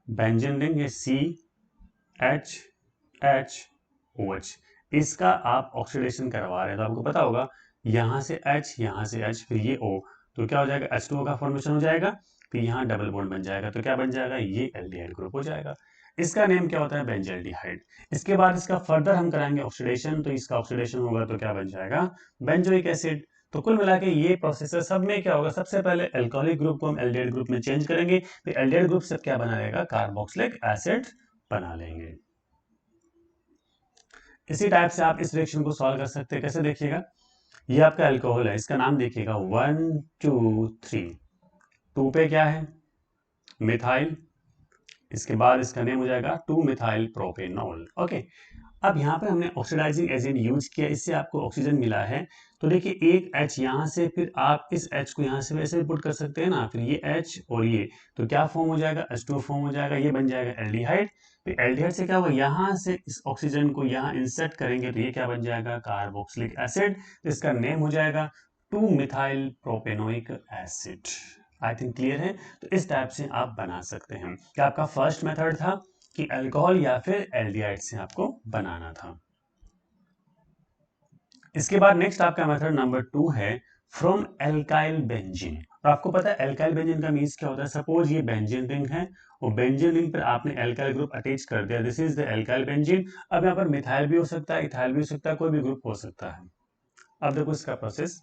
बेंजीन रिंग, ये CHHOH, इसका आप ऑक्सीडेशन करवा रहे हैं तो आपको पता होगा यहाँ से H, फिर ये O, तो क्या हो जाएगा, H2O का फॉर्मेशन हो जाएगा, फिर यहाँ डबल बॉन्ड बन जाएगा, तो क्या बन जाएगा, ये एल्डिहाइड ग्रुप हो जाएगा। इसका नेम क्या होता है, बेंजल्डिहाइड। इसके बाद इसका फर्दर हम कराएंगे ऑक्सीडेशन, तो इसका ऑक्सीडेशन होगा तो क्या बन जाएगा, बेंजोइक एसिड। तो कुल मिला के ये प्रोसेस सब में क्या होगा, सबसे पहले अल्कोहलिक ग्रुप को हम एल्डिहाइड ग्रुप में चेंज करेंगे, फिर एल्डिहाइड ग्रुप से क्या बना रहेगा, कार्बोक्सिलिक एसिड बना लेंगे। इसी टाइप से आप इस रिएक्शन को सॉल्व कर सकते हैं। कैसे, देखिएगा, ये आपका अल्कोहल है, इसका नाम देखिएगा 1 2 3, 2 पे क्या है, मिथाइल, इसके बाद इसका नेम हो जाएगा 2 मिथाइल प्रोपेनॉल। ओके, अब यहाँ पे हमने ऑक्सीडाइजिंग एजेंट यूज किया, इससे आपको ऑक्सीजन मिला है, तो देखिए एक H यहाँ से, फिर आप इस H को यहाँ से वैसे भी पुट कर सकते हैं ना, फिर ये H और ये, तो क्या फॉर्म हो जाएगा, H2O फॉर्म हो जाएगा, ये बन जाएगा एल्डिहाइड। फिर एल्डिहाइड से क्या होगा, यहाँ से इस ऑक्सीजन को यहाँ इंसर्ट करेंगे तो ये क्या बन जाएगा, कार्बोक्सिलिक एसिड, तो इसका नेम हो जाएगा 2 methyl propanoic acid. I think clear है। तो इस टाइप से आप बना सकते हैं। क्या आपका फर्स्ट मेथड था कि अल्कोहल या फिर एल्डिहाइड से आपको बनाना था। इसके बाद नेक्स्ट आपका मेथड नंबर 2 है फ्रॉम एल्काइल बेंजीन। और आपको पता है एल्काइल बेंजीन का मीन्स क्या होता है, सपोज ये बेंजीन रिंग है और बेंजीन रिंग पर आपने एल्काइल ग्रुप अटैच कर दिया, this is the alkyl benzene. अब यहाँ पर मिथाइल भी हो सकता है, इथाइल भी हो सकता है, कोई भी ग्रुप हो सकता है। अब देखो इसका process,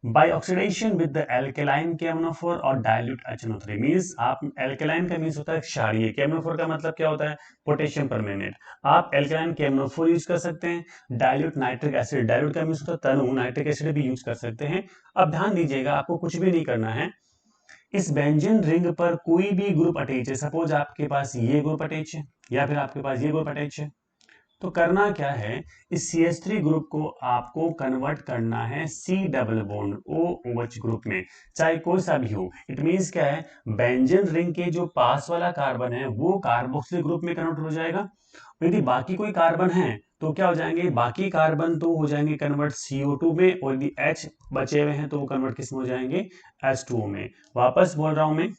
by oxidation with the alkaline KMnO4 और डाइल्यूट HNO3, मींस आप एल्केलाइन का मींस होता है क्षारीय, KMnO4 का मतलब क्या होता है, पोटेशियम परमैंगनेट। आप एल्केलाइन KMnO4 यूज कर सकते हैं, डाइल्यूट नाइट्रिक एसिड, डाइल्यूट का मींस होता है तनु, नाइट्रिक एसिड भी यूज कर सकते हैं। अब ध्यान दीजिएगा, आपको कुछ भी नहीं करना है, इस बेंजीन रिंग पर कोई भी ग्रुप अटैच है, सपोज आपके पास ये ग्रुप अटैच है या फिर आपके पास ये ग्रुप अटैच है, तो करना क्या है, इस CH3 ग्रुप को आपको कन्वर्ट करना है C double bond OH group में, चाहे कोई सा भी हो। इट मींस क्या है, बेंजीन रिंग के जो पास वाला कार्बन है वो कार्बोक्सिलिक ग्रुप में कन्वर्ट हो जाएगा। यदि बाकी कोई कार्बन है तो क्या हो जाएंगे, बाकी कार्बन तो हो जाएंगे कन्वर्ट CO2 में, और यदि H बचे हुए हैं तो वो कन्वर्ट किस में हो जाएंगे, H2O में। वापस बोल रहा हूं मैं,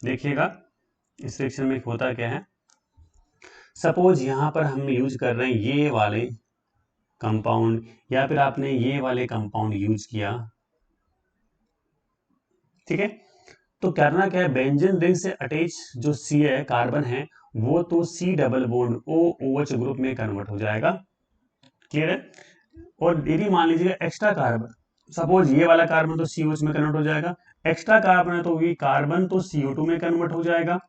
देखिएगा इस रिएक्शन में होता क्या है, सपोज यहां पर हम यूज कर रहे हैं ये वाले कंपाउंड या फिर आपने ये वाले कंपाउंड यूज किया, ठीक है। तो करना क्या है, बेंजीन रिंग से अटैच जो C है, कार्बन है, वो तो C double bond OH group में कन्वर्ट हो जाएगा, क्लियर है। और यदि मान लीजिएगा एक्स्ट्रा कार्बन, सपोज ये वाला कार्बन तो COH में कन्वर्ट हो जाएगा, एक्स्ट्रा कार्बन है तो ये कार्बन तो CO2 में कन्वर्ट हो जाएगा,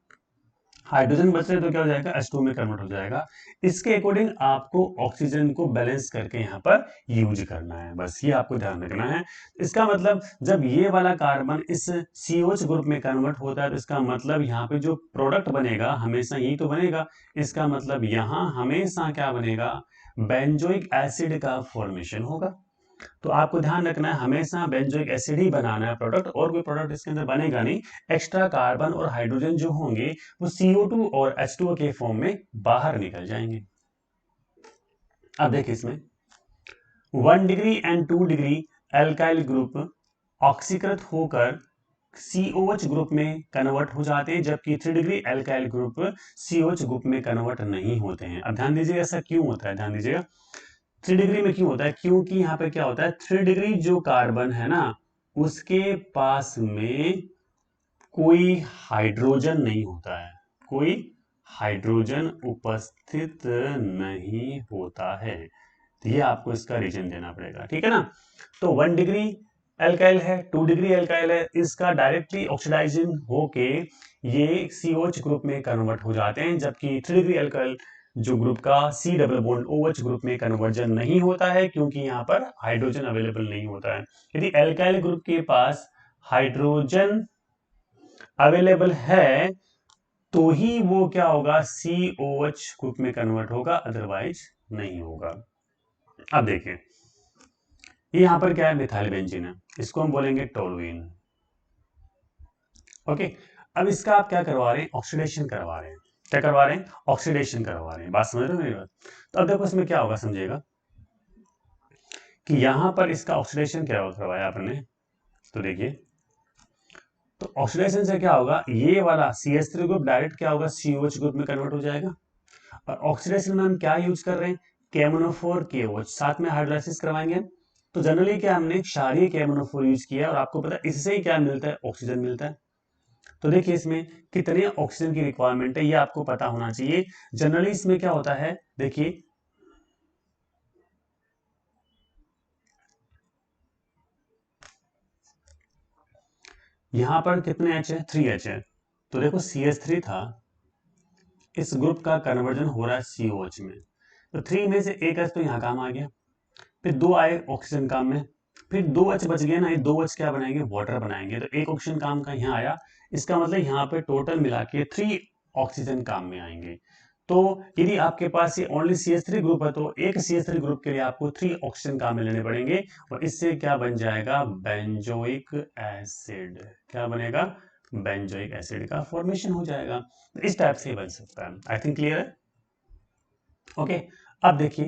हाइड्रोजन बच रहे तो क्या हो जाएगा, H2 में कन्वर्ट हो जाएगा। इसके अकॉर्डिंग आपको ऑक्सीजन को बैलेंस करके यहाँ पर यूज करना है, बस ये आपको ध्यान रखना है। इसका मतलब जब ये वाला कार्बन इस COH ग्रुप में कन्वर्ट होता है तो इसका मतलब यहाँ पे जो प्रोडक्ट बनेगा हमेशा यही तो बनेगा, इसका मतलब यहाँ हमेशा क्या बनेगा, बेंजोइक एसिड का फॉर्मेशन होगा। तो आपको ध्यान रखना है हमेशा बेंजोइक एसिड ही बनाना है प्रोडक्ट, और कोई प्रोडक्ट इसके अंदर बनेगा नहीं। एक्स्ट्रा कार्बन और हाइड्रोजन जो होंगे वो CO2 और H2O के फॉर्म में बाहर निकल जाएंगे। अब देखिए इसमें 1 degree and 2 degree alkyl group ऑक्सीकृत होकर COH ग्रुप में कन्वर्ट हो जाते हैं, जबकि 3 degree alkyl group COH group में कन्वर्ट नहीं होते हैं। अब ध्यान दीजिएगा ऐसा क्यों होता है, ध्यान दीजिएगा 3 डिग्री में क्यों होता है, क्योंकि यहाँ पे क्या होता है, 3 डिग्री जो कार्बन है ना उसके पास में कोई हाइड्रोजन नहीं होता है, कोई हाइड्रोजन उपस्थित नहीं होता है। तो ये आपको इसका रीजन देना पड़ेगा, ठीक है ना। तो 1 डिग्री एल्काइल है, 2 डिग्री एल्काइल है, इसका डायरेक्टली ऑक्सीडाइजिंग होके ये COH ग्रुप में कन्वर्ट हो जाते हैं, जबकि 3 डिग्री एल्काइल जो ग्रुप का C double bond OH group में कन्वर्जन नहीं होता है, क्योंकि यहाँ पर हाइड्रोजन अवेलेबल नहीं होता है। यदि एल्काइल ग्रुप के पास हाइड्रोजन अवेलेबल है तो ही वो क्या होगा, COH ग्रुप में कन्वर्ट होगा, अदरवाइज नहीं होगा। अब देखिए ये यहां पर क्या है, मिथाइल बेंजीन है, इसको हम बोलेंगे टोलुइन। ओके, अब इसका आप क्या करवा रहे हैं, ऑक्सीडेशन करवा रहे हैं। क्या करवा रहे हैं, ऑक्सीडेशन करवा रहे हैं, बात समझ रहे हो मेरी बात। तो अब देखो इसमें क्या होगा, समझिएगा कि यहां पर इसका ऑक्सीडेशन क्या करवाया आपने, तो देखिए, तो ऑक्सीडेशन से क्या होगा, ये वाला CH3 ग्रुप डायरेक्ट क्या होगा, COH ग्रुप में कन्वर्ट हो जाएगा। और ऑक्सीडेशन में हम क्या यूज कर रहे हैं, KMnO4 KOH, साथ में हाइड्रोलाइसिस करवाएंगे। तो जनरली क्या हमने क्षारीय KMnO4 यूज किया, और आपको पता है इससे ही क्या मिलता है, ऑक्सीजन मिलता है। तो देखिए इसमें कितने ऑक्सीजन की रिक्वायरमेंट है ये आपको पता होना चाहिए। जनरली इसमें क्या होता है, देखिए यहां पर कितने H है, 3H है। तो देखो CH3 था, इस ग्रुप का कन्वर्जन हो रहा है COH में, तो 3 में से एक H तो यहाँ काम आ गया, फिर 2 आए ऑक्सीजन काम में, फिर 2 H बच गए ना, ये 2 H क्या बनाएंगे, वाटर बनाएंगे, तो एक ऑक्सीजन काम का यहाँ आया। इसका मतलब यहाँ पे टोटल मिला के 3 ऑक्सीजन काम में आएंगे। तो यदि आपके पास ये ओनली CH3 ग्रुप है तो एक CH3 ग्रुप के लिए आपको 3 ऑक्सीजन काम में लेने पड़ेंगे, और इससे क्या बन जाएगा, बेंजोइक एसिड। क्या बनेगा, बेंजोइक एसिड का फॉर्मेशन हो जाएगा। तो इस टाइप से बन सकता है। आई थिंक क्लियर है। ओके, अब देखिए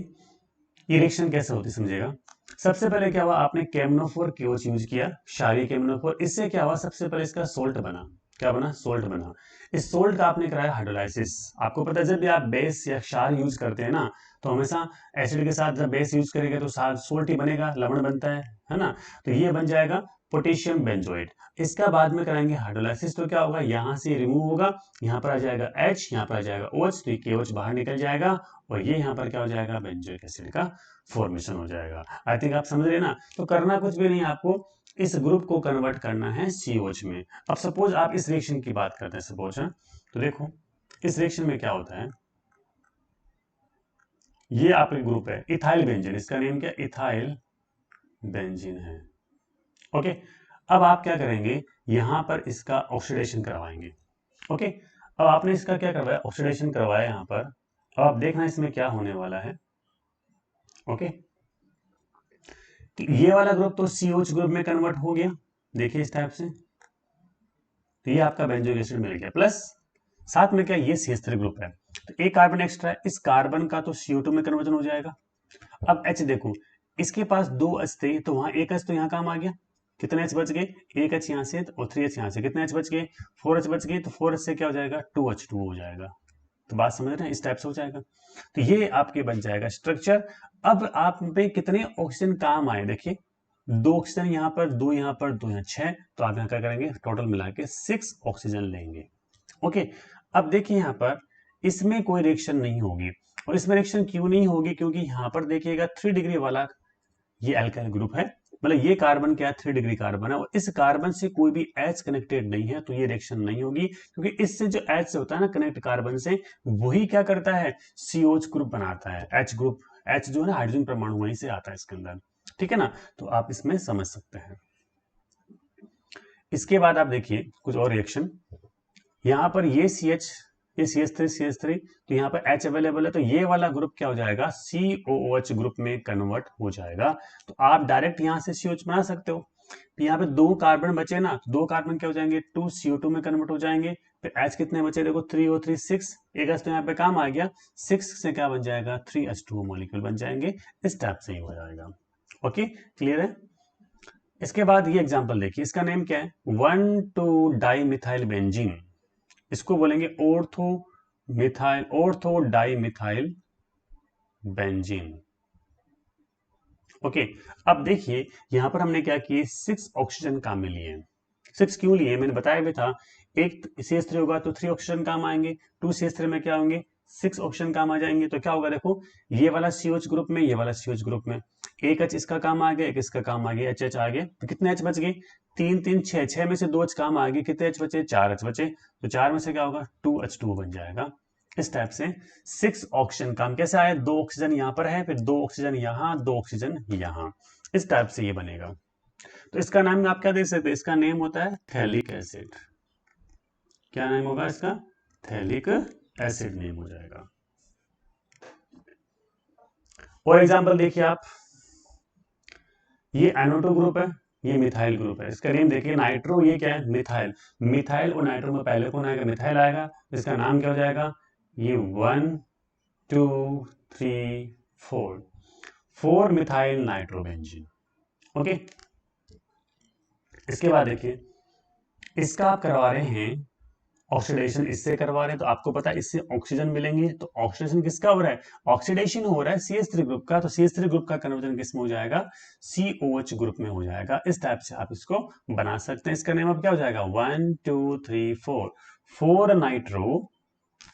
ये रिएक्शन कैसे होती है समझिएगा। सबसे पहले क्या हुआ, आपने KMnO4 KOH यूज किया, क्षारीय KMnO4, इससे क्या हुआ, सबसे पहले इसका सोल्ट बना। क्या बना, सोल्ट बना। इस सोल्ट का आपने कराया हाइड्रोलाइसिस। आपको पता है जब भी आप बेस या क्षार यूज करते हैं ना, तो हमेशा एसिड के साथ जब बेस यूज करेंगे तो साथ सोल्ट ही बनेगा, लवण बनता है ना। तो ये बन जाएगा पोटेशियम बेंजोएट। इसका बाद में कराएंगे हाइड्रोलाइसिस, तो क्या होगा, यहाँ से रिमूव होगा, यहाँ पर आ जाएगा H, यहाँ पर आ जाएगा OH, तो KOH बाहर निकल जाएगा, और ये यहाँ पर क्या हो जाएगा, बेंजोइक एसिड का फॉर्मेशन हो जाएगा। आई थिंक आप समझ रहे हैं ना। तो करना कुछ भी नहीं, आपको इस ग्रुप को कन्वर्ट करना है COH में। अब सपोज आप इस रिएक्शन की बात करते हैं, सपोज है, तो देखो इस रिएक्शन में क्या होता है, ये आपके ग्रुप है इथाइल बेंजीन, इसका नेम क्या, इथाइल बेंजीन है। ओके, अब आप क्या करेंगे, यहां पर इसका ऑक्सीडेशन करवाएंगे। ओके, अब आपने इसका क्या करवाया, ऑक्सीडेशन करवाया यहां पर। अब आप देखना इसमें क्या होने वाला है। ओके, तो ये वाला ग्रुप तो COH ग्रुप में कन्वर्ट हो गया, देखिए इस टाइप से। तो ये आपका बेंजोइक एसिड मिल गया, प्लस साथ में क्या, ये CH3 ग्रुप है, तो एक कार्बन एक्स्ट्रा है, इस कार्बन का तो CO2 में कन्वर्जन हो जाएगा। अब H देखो, इसके पास 2 H थे, तो वहां एक H तो यहाँ काम आ गया, कितने H बच गए, एक H यहाँ से और 3H यहाँ से, कितने H बच गए, 4H बच गए, तो 4H से क्या हो जाएगा, 2H2 हो जाएगा। तो बात समझ रहे हैं, इस टाइप से हो जाएगा। तो ये आपके बन जाएगा स्ट्रक्चर। अब आप पे कितने ऑक्सीजन काम आए, देखिए 2 ऑक्सीजन यहाँ पर, 2 यहाँ पर, 2 यहाँ, 6, तो आप यहाँ क्या करेंगे, टोटल मिला के 6 ऑक्सीजन लेंगे। ओके, अब देखिए यहाँ पर इसमें कोई रिएक्शन नहीं होगी, और इसमें रिएक्शन क्यों नहीं होगी, क्योंकि यहाँ पर देखिएगा 3 डिग्री वाला ये अल्काइल ग्रुप है, मतलब ये कार्बन क्या है, 3 डिग्री कार्बन है, और इस कार्बन से कोई भी H कनेक्टेड नहीं है, तो ये रिएक्शन नहीं होगी, क्योंकि इससे जो H से होता है ना कनेक्ट कार्बन से, वही क्या करता है, COH ग्रुप बनाता है, H ग्रुप, H जो है ना हाइड्रोजन परमाणु वहीं से आता है इसके अंदर। ठीक है ना, तो आप इसमें समझ सकते हैं। इसके बाद आप देखिए कुछ और रिएक्शन, यहां पर ये CH3 तो यहाँ पर H अवेलेबल है, तो ये वाला ग्रुप क्या हो जाएगा, COOH ग्रुप में कन्वर्ट हो जाएगा। तो आप डायरेक्ट यहाँ से COH बना सकते हो। तो यहाँ पे 2 कार्बन बचे ना, 2 कार्बन क्या हो जाएंगे, 2 CO2 में कन्वर्ट हो जाएंगे। फिर H कितने बचे, देखो 3 और 3 6, एक H तो यहाँ पे काम आ गया, 6 से क्या बन जाएगा, 3H2O मॉलिक्यूल बन जाएंगे। इस टाइप से ही हो जाएगा। ओके, क्लियर है। इसके बाद ये एग्जाम्पल देखिए, इसका नेम क्या है, 1,2 डाइमिथाइल बेंजीन, इसको बोलेंगे ortho di methyl benzene. Okay, अब देखिए यहां पर हमने क्या किए, 6 ऑक्सीजन काम में लिए। 6 क्यों लिए, मैंने बताया भी था, एक CH3 होगा तो 3 ऑक्सीजन काम आएंगे, 2 CH3 में क्या होंगे, 6 ऑक्सीजन काम आ जाएंगे। तो क्या होगा, देखो ये वाला COH ग्रुप में, ये वाला COH ग्रुप में, एक H इसका काम आ गया, एक इसका काम आ गया, HH आ गया, तो कितने H बच गए, 3 3 6, 6 में से 2 H काम आ गए, कितने H बचे, 4 H बचे, तो 4 में से क्या होगा, 2H2 बन जाएगा। इस टाइप से 6 ऑक्सीजन काम कैसे आया, 2 ऑक्सीजन यहां पर है, फिर 2 ऑक्सीजन यहां, 2 ऑक्सीजन यहां, इस टाइप से ये बनेगा। तो इसका नाम आप क्या दे सकते हैं, इसका नेम होता है थैलिक एसिड। क्या नेम होगा इसका, थैलिक एसिड नेम हो जाएगा। और एग्जांपल देखिए आप, ये NO2 ग्रुप है, ये मिथाइल ग्रुप है, इसका नेम देखिए नाइट्रो, ये क्या है, मिथाइल। मिथाइल और नाइट्रो में पहले कौन आएगा, मिथाइल आएगा, इसका नाम क्या हो जाएगा, ये 1 2 3 4 4 मिथाइल नाइट्रोबेंजीन। ओके, इसके बाद देखिए इसका आप करवा रहे हैं ऑक्सीडेशन, इससे करवा रहे हैं तो आपको पता है इससे ऑक्सीजन मिलेंगे, तो ऑक्सीडेशन किसका हो रहा है, ऑक्सीडेशन हो रहा है CH3 ग्रुप का, तो CH3 ग्रुप का कन्वर्जन किस में हो जाएगा, COH ग्रुप में हो जाएगा। इस टाइप से आप इसको बना सकते हैं। इसका नेम अब क्या हो जाएगा 1 2 3 4 4 नाइट्रो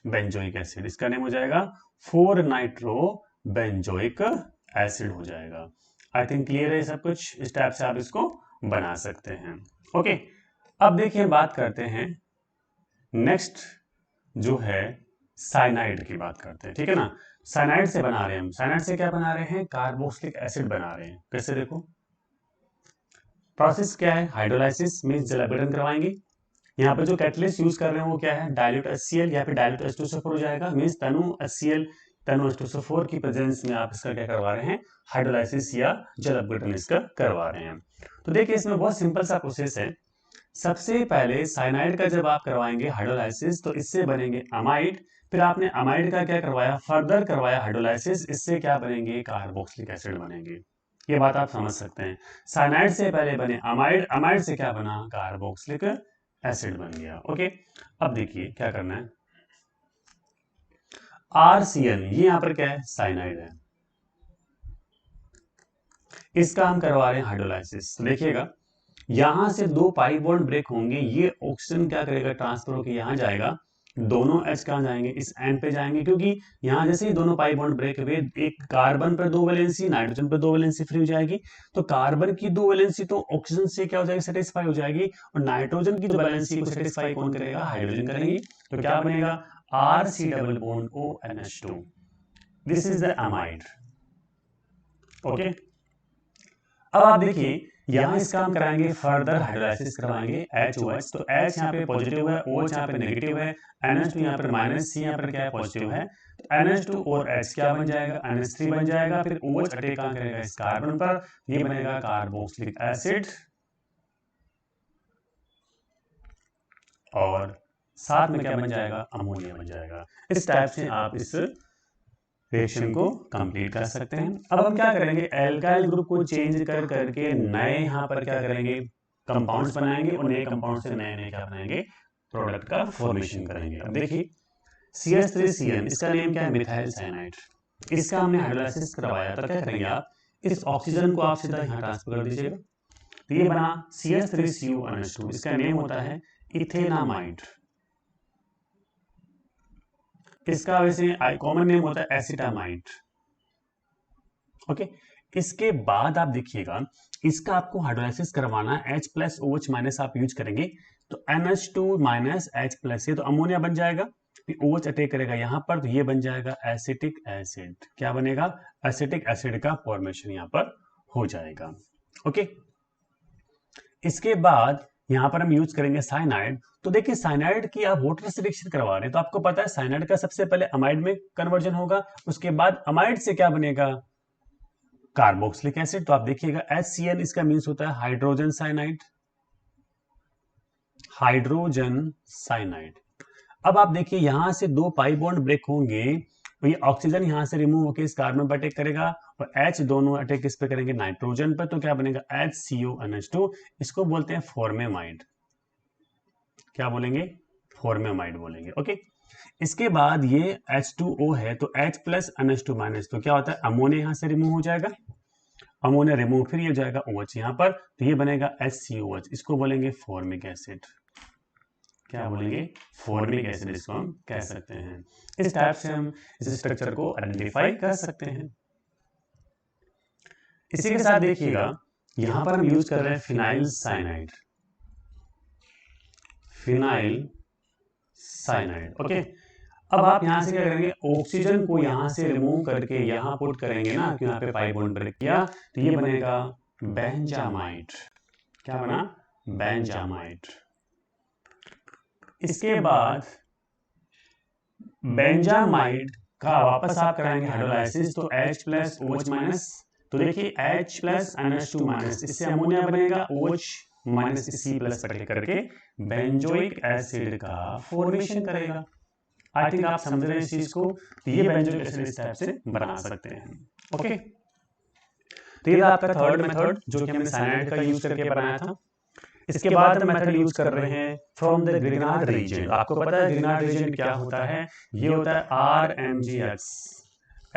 बेंजोइक एसिड, इसका नेम हो जाएगा 4 नाइट्रो बेंजोइक एसिड हो जाएगा। आई थिंक क्लियर है सब कुछ। इस टाइप से आप इसको बना सकते हैं। ओके, अब देखिए बात करते हैं नेक्स्ट जो है साइनाइड की बात करते हैं, ठीक है ना। साइनाइड से बना रहे हैं हम, साइनाइड से क्या बना रहे हैं, कार्बोक्सिलिक एसिड बना रहे हैं। कैसे, देखो प्रोसेस क्या है, हाइड्रोलाइसिस मींस जल अपघटन करवाएंगे। यहाँ पे जो कैटलिस्ट यूज कर रहे हैं वो क्या है, डाइल्यूट HCl या फिर डाइल्यूट H2SO4 हो जाएगा, मींस तनु HCl तनु H2SO4 की प्रेजेंस में आप इसका क्या करवा रहे हैं, हाइड्रोलाइसिस या जल अपघटन इसका करवा रहे हैं। तो देखिए इसमें बहुत सिंपल सा प्रोसेस है। सबसे पहले साइनाइड का जब आप करवाएंगे हाइड्रोलाइसिस तो इससे बनेंगे अमाइड, फिर आपने अमाइड का क्या करवाया, फर्दर करवाया हाइड्रोलाइसिस, इससे क्या बनेंगे, कार्बोक्सिलिक एसिड बनेंगे। ये बात आप समझ सकते हैं। साइनाइड से पहले बने अमाइड, अमाइड से क्या बना, कार्बोक्सिलिक एसिड बन गया। ओके, अब देखिए क्या करना है, RCN ये यहां पर क्या है, साइनाइड है, इसका हम करवा रहे हैं हाइड्रोलाइसिस। देखिएगा यहां से दो पाई बॉन्ड ब्रेक होंगे, ये ऑक्सीजन क्या करेगा, ट्रांसफर होकर यहां जाएगा, दोनों H कहां जाएंगे, इस एंड पे जाएंगे, क्योंकि यहां जैसे ही दोनों पाई बॉन्ड ब्रेक हुए, एक कार्बन पर 2 वैलेंसी, नाइट्रोजन पर 2 वैलेंसी फ्री हो जाएगी, तो कार्बन की 2 वैलेंसी तो ऑक्सीजन से क्या हो जाएगी, सेटिस्फाई हो जाएगी, और नाइट्रोजन की जो वैलेंसी को सेटिस्फाई कौन करेगा, हाइड्रोजन करेंगे, तो क्या बनेगा, RC double bond ONH2, this is the amide. Okay, अब आप देखिए यहां इसका हम कराएंगे फर्दर हाइड्रोलाइसिस करवाएंगे HOH, तो H यहाँ पे पॉजिटिव है, OH यहाँ पे नेगेटिव है, NH2 यहाँ पर माइनस, C यहाँ पर क्या है, पॉजिटिव है, तो NH2 और H क्या बन जाएगा, NH3 बन जाएगा, फिर OH अटैक कहां करेगा, इस कार्बन पर, ये बनेगा कार्बोक्सिलिक एसिड, और साथ में क्या बन जाएगा, अमोनिया बन जाएगा। इस टाइप से आप इस रिएक्शन को कंप्लीट कर सकते हैं। अब हम क्या करेंगे, एल्काइल ग्रुप को चेंज कर करके नए यहाँ पर क्या करेंगे, कंपाउंड्स बनाएंगे, और नए कंपाउंड से नए नए क्या बनाएंगे, प्रोडक्ट का फॉर्मेशन करेंगे। अब देखिए CH3CN, इसका नेम क्या है, मिथाइल साइनाइड, इसका हमने हाइड्रोलाइसिस करवाया, तो क्या करेंगे आप, इस ऑक्सीजन को आप सीधा यहाँ ट्रांसफर कर दीजिएगा, तो ये बना CH3CuNH2, इसका नेम होता है इथेनामाइड, इसका वैसे कॉमन नेम होता है एसिटामाइड। ओके, इसके बाद आप देखिएगा इसका आपको हाइड्रोलाइसिस करवाना है, H प्लस OH माइनस आप यूज करेंगे, तो NH2 माइनस H प्लस, ये तो अमोनिया बन जाएगा, फिर OH अटैक करेगा यहां पर, तो ये बन जाएगा एसिटिक एसिड, क्या बनेगा, एसिटिक एसिड का फॉर्मेशन यहां पर हो जाएगा। ओके, इसके बाद यहां पर हम यूज करेंगे साइनाइड, तो देखिए साइनाइड की आप वाटर से रिएक्शन करवा रहे हैं, तो आपको पता है साइनाइड का सबसे पहले अमाइड में कन्वर्जन होगा, उसके बाद अमाइड से क्या बनेगा, कार्बोक्सिलिक एसिड, तो आप देखिएगा HCN इसका मींस होता है हाइड्रोजन साइनाइड, हाइड्रोजन साइनाइड। अब आप देखिए यहां से दो पाई बॉन्ड ब्रेक होंगे, तो ये ऑक्सीजन यहां से रिमूव होकर इस कार्बन पर अटैक करेगा, और H दोनों अटैक किस पे करेंगे, नाइट्रोजन पर, तो क्या बनेगा HCONH2, इसको बोलते हैं फॉर्मेमाइड, क्या बोलेंगे, फॉर्मेमाइड बोलेंगे। ओके, इसके बाद ये H2O है, तो H प्लस NH2 माइनस, तो क्या होता है, अमोनिया यहां से रिमूव हो जाएगा, अमोनिया रिमूव, फिर ये हो जाएगा OH यहां पर, तो ये बनेगा HCOH, इसको बोलेंगे फॉर्मिक एसिड, क्या बोलेंगे, फॉर्मिक एसिड इसको हम कह सकते हैं। इस टाइप से हम इस स्ट्रक्चर को आइडेंटिफाई कर सकते हैं। इसी के साथ देखिएगा यहां पर हम यूज कर रहे हैं phenyl cyanide, phenyl cyanide. Okay, अब आप यहां से क्या करेंगे, ऑक्सीजन को यहां से रिमूव करके यहां पुट करेंगे ना, कि यहां पे पाई बॉन्ड ब्रेक किया, तो ये बनेगा बेंजामाइड, क्या बना, बेंजामाइड। इसके बाद बेंजामाइड का वापस आप कराएंगे हाइड्रोलाइसिस, तो H प्लस OH माइनस, तो देखिए H प्लस NH2 माइनस, इससे अमोनिया बनेगा, OH minus C plus attack करके बेंजोइक एसिड का फॉर्मेशन करेगा। आई थिंक आप समझ रहे हैं इस चीज को, तो ये बेंजोइक एसिड इस टाइप से बना सकते हैं। ओके, तो ये था आपका थर्ड मेथड जो कि हमने साइनाइड का यूज करके बनाया था। इसके बाद हम मेथड यूज कर रहे हैं फ्रॉम द ग्रिग्नार्ड रीजन। आपको पता है ग्रिग्नार्ड रीजन क्या होता है, ये होता है RMgX,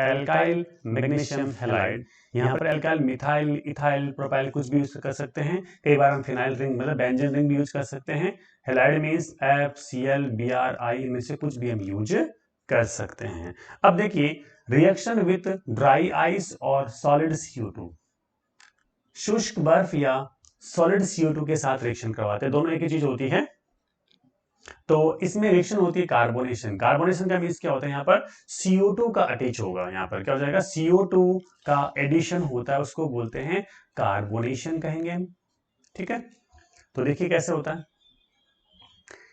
एल्काइल मैग्नीशियम हैलाइड। यहाँ पर एल्काइल मिथाइल, इथाइल, प्रोपाइल कुछ भी यूज कर सकते हैं। कई बार हम फिनाइल रिंग मतलब बेंजीन रिंग भी यूज कर सकते हैं। हैलाइड मींस FCl BrI, इनमें से कुछ भी हम यूज कर सकते हैं। अब देखिए रिएक्शन विथ ड्राई आइस और सॉलिड CO2, शुष्क बर्फ या सॉलिड CO2 के साथ रिएक्शन करवाते हैं, दोनों एक ही चीज होती है। तो इसमें रिएक्शन होती है कार्बोनेशन। कार्बोनेशन का मीन्स क्या होता है, यहाँ पर CO2 का अटैच होगा, यहाँ पर क्या हो जाएगा, CO2 का एडिशन होता है, उसको बोलते हैं कार्बोनेशन कहेंगे हम। ठीक है, तो देखिए कैसे होता है,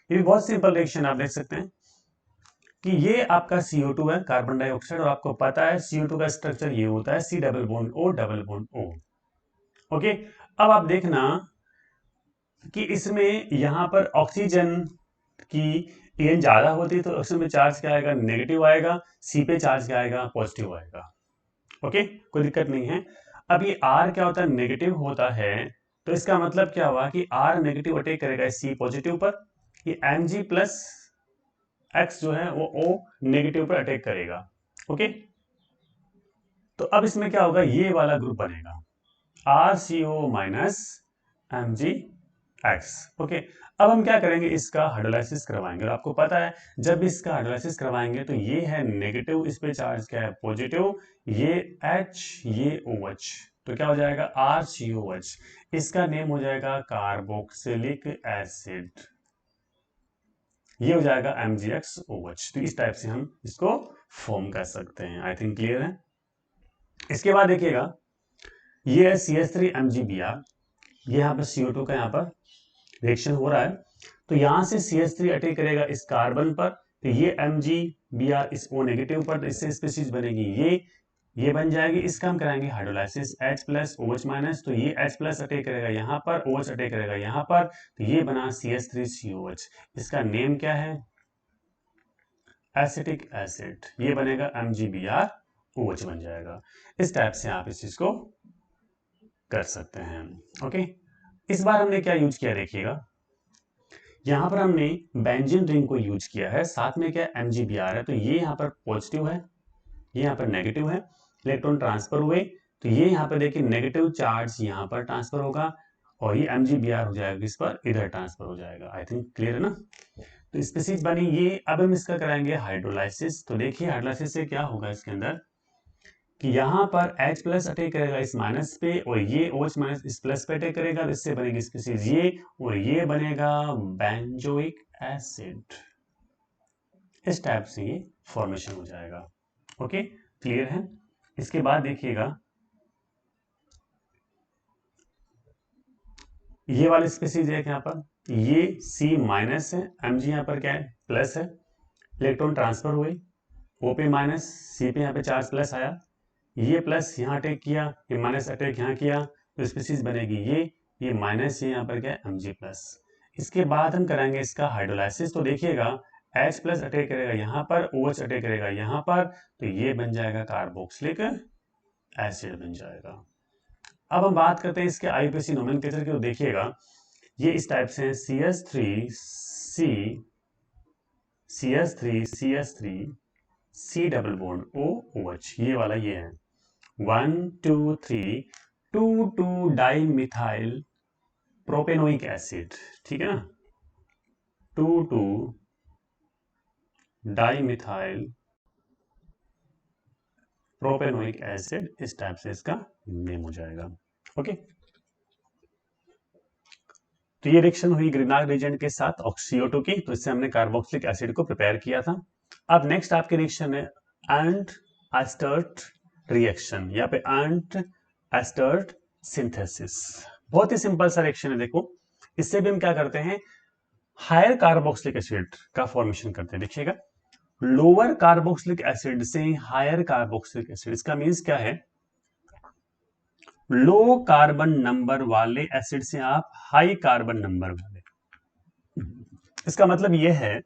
ये भी बहुत सिंपल रिएक्शन आप देख सकते हैं कि ये आपका CO2 है, कार्बन डाइऑक्साइड, और आपको पता है CO2 का स्ट्रक्चर ये होता है C double bond O double bond O। Okay, अब आप देखना कि इसमें यहां पर ऑक्सीजन की EN ज्यादा होती है तो ऑक्सीजन में चार्ज क्या आएगा, नेगेटिव आएगा, C पे चार्ज क्या आएगा, पॉजिटिव आएगा। ओके, कोई दिक्कत नहीं है। अब ये R क्या होता है, नेगेटिव होता है, तो इसका मतलब क्या हुआ कि R नेगेटिव अटैक करेगा C पॉजिटिव पर, ये Mg प्लस X जो है वो O नेगेटिव पर अटैक करेगा। ओके, तो अब इसमें क्या होगा, ये वाला ग्रुप बनेगा RCO माइनस MgX। ओके, अब हम क्या करेंगे, इसका हाइड्रोलाइसिस करवाएंगे, और आपको पता है जब इसका हाइड्रोलाइसिस करवाएंगे तो ये है नेगेटिव, इस पे चार्ज क्या है, पॉजिटिव, ये H ये OH, तो क्या हो जाएगा RCOH, इसका नेम हो जाएगा कार्बोक्सिलिक एसिड, ये हो जाएगा MgXOH। तो इस टाइप से हम इसको फॉर्म कर सकते हैं। आई थिंक क्लियर है। इसके बाद देखिएगा ये है CH3MgBr, ये यहाँ पर CO2 का यहाँ पर रिएक्शन हो रहा है, तो यहां से CH3 अटैक करेगा इस कार्बन पर, तो ये MgBr इस O नेगेटिव पर, तो इससे स्पीशीज बनेगी ये बन जाएगी। इसका हम कराएंगे hydrolysis H plus OH minus, तो ये H प्लस अटैक करेगा यहाँ पर, OH अटैक करेगा यहाँ पर, तो ये बना CH3COH। इसका नेम क्या है, एसिटिक एसिड, ये बनेगा MgBrOH बन जाएगा। इस टाइप से आप इस चीज को कर सकते हैं। ओके, इस बार हमने क्या यूज किया देखिएगा, यहां पर हमने बेंजीन रिंग को यूज किया है, साथ में क्या MgBr है, तो ये यहाँ पर पॉजिटिव है, ये यहाँ पर नेगेटिव है, इलेक्ट्रॉन ट्रांसफर हुए, तो ये यहाँ पर देखिए नेगेटिव चार्ज यहाँ पर ट्रांसफर होगा, और ये MgBr हो जाएगा इस पर, इधर ट्रांसफर हो जाएगा। आई थिंक क्लियर है ना। तो स्पीशीज बनी ये। अब हम इसका कराएंगे हाइड्रोलाइसिस, तो देखिए हाइड्रोलाइसिस से क्या होगा इसके अंदर कि यहाँ पर H प्लस अटैक करेगा इस माइनस पे, और ये OH माइनस इस प्लस पे अटैक करेगा, इससे बनेगी स्पीशीज ये, और ये बनेगा बेंजोइक एसिड। इस टाइप से ये फॉर्मेशन हो जाएगा। ओके, क्लियर है। इसके बाद देखिएगा ये वाली स्पीशीज है यहाँ पर, ये C माइनस है, Mg यहाँ पर क्या है, प्लस है, इलेक्ट्रॉन ट्रांसफर हुए, O पे माइनस, C पे यहाँ पे चार्ज प्लस आया, ये प्लस यहाँ अटैक किया, ये माइनस अटैक यहाँ किया, तो स्पीशीज बनेगी ये माइनस, ये यहाँ पर क्या है Mg प्लस। इसके बाद हम कराएंगे इसका हाइड्रोलाइसिस, तो देखिएगा H प्लस अटैक करेगा यहाँ पर, OH अटैक करेगा यहाँ पर, तो ये बन जाएगा कार्बोक्सिलिक एसिड बन जाएगा। अब हम बात करते हैं इसके IUPAC नोमेनक्लेचर की, तो देखिएगा ये इस टाइप से CH3 C double bond OH, ये वाला ये है 1 2 3 2 डाई मिथाइल प्रोपेनोइक एसिड, ठीक है ना, 2 डाई मिथाइल प्रोपेनोइक एसिड, इस टाइप से इसका नेम हो जाएगा। ओके, तो ये रिएक्शन हुई ग्रिग्नार्ड रीजेंट के साथ CO2 की, तो इससे हमने कार्बोक्सिलिक एसिड को प्रिपेयर किया था। अब नेक्स्ट आपकी रिएक्शन है एंड एस्टर्ट रिएक्शन, यहाँ पे एंड एस्टर्ट सिंथेसिस। बहुत ही सिंपल सा रिएक्शन है, देखो इससे भी हम क्या करते हैं, हायर कार्बोक्सिलिक एसिड का फॉर्मेशन करते हैं। देखिएगा लोअर कार्बोक्सिलिक एसिड से हायर कार्बोक्सिलिक एसिड, इसका मीन्स क्या है, लो कार्बन नंबर वाले एसिड से आप हाई कार्बन नंबर वाले, इसका मतलब यह है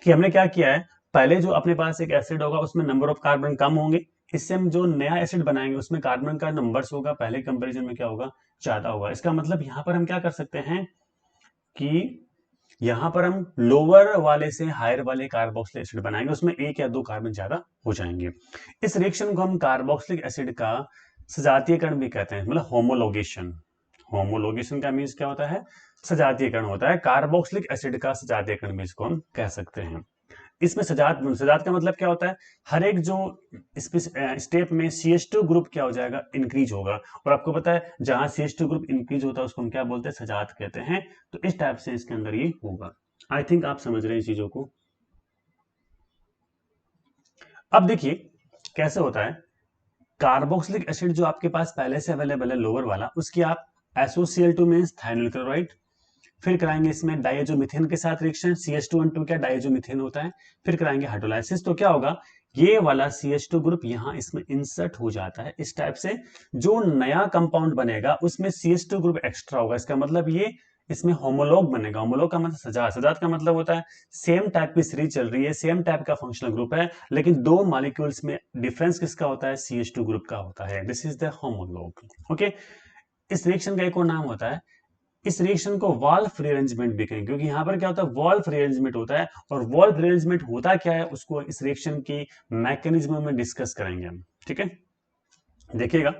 कि हमने क्या किया है, पहले जो अपने पास एक एसिड होगा उसमें नंबर ऑफ कार्बन कम होंगे, इससे हम जो नया एसिड बनाएंगे उसमें कार्बन का नंबर्स होगा पहले कंपैरिजन में क्या होगा, ज्यादा होगा। इसका मतलब यहाँ पर हम क्या कर सकते हैं कि यहाँ पर हम लोअर वाले से हायर वाले कार्बोक्सिलिक एसिड बनाएंगे, उसमें एक या दो कार्बन ज्यादा हो जाएंगे। इस रिएक्शन को हम कार्बोक्सिलिक एसिड का सजातीयकरण भी कहते हैं, मतलब होमोलोगेशन। होमोलोगेशन का मीन्स क्या होता है, सजातीयकरण होता है। कार्बोक्सिलिक एसिड का सजातीयकरण भी इसको हम कह सकते हैं। इसमें सजात सजात का मतलब क्या होता है, हर एक जो स्टेप में CH2 ग्रुप क्या हो जाएगा, इंक्रीज होगा। और आपको पता है जहां CH2 ग्रुप इंक्रीज होता है उसको हम क्या बोलते हैं, सजात कहते हैं। तो इस टाइप से इसके अंदर ये होगा। आई थिंक आप समझ रहे हैं चीजों को। अब देखिए कैसे होता है, कार्बोक्सिलिक एसिड जो आपके पास पहले से अवेलेबल है लोअर वाला, उसकी आप SOCl2 मीन्स थाइनोल क्लोराइड, फिर कराएंगे इसमें डाइएजोमीथेन के साथ रिएक्शन, CH2 क्या डाइएजोमीथेन होता है, फिर कराएंगे हाइड्रोलाइसिस। तो क्या होगा, ये वाला CH2 ग्रुप यहाँ इसमें इंसर्ट हो जाता है। इस टाइप से जो नया कंपाउंड बनेगा उसमें CH2 ग्रुप एक्स्ट्रा होगा। इसका मतलब ये इसमें होमोलॉग बनेगा। होमोलॉग का मतलब सजात, सजात का मतलब होता है सेम टाइप की सीरीज चल रही है, सेम टाइप का फंक्शनल ग्रुप है, लेकिन दो मॉलिक्यूल्स में डिफरेंस किसका होता है, CH2 ग्रुप का होता है। This is the homologue. Okay, इस रिएक्शन का एक और नाम होता है, इस रिएक्शन को वॉल्फ रीअरेंजमेंट भी कहेंगे, क्योंकि यहां पर क्या होता है, वॉल्फ रीअरेंजमेंट होता है। और वॉल्फ रीअरेंजमेंट होता क्या है उसको इस रिएक्शन की मैकेनिज्म में डिस्कस करेंगे हम। ठीक है, देखिएगा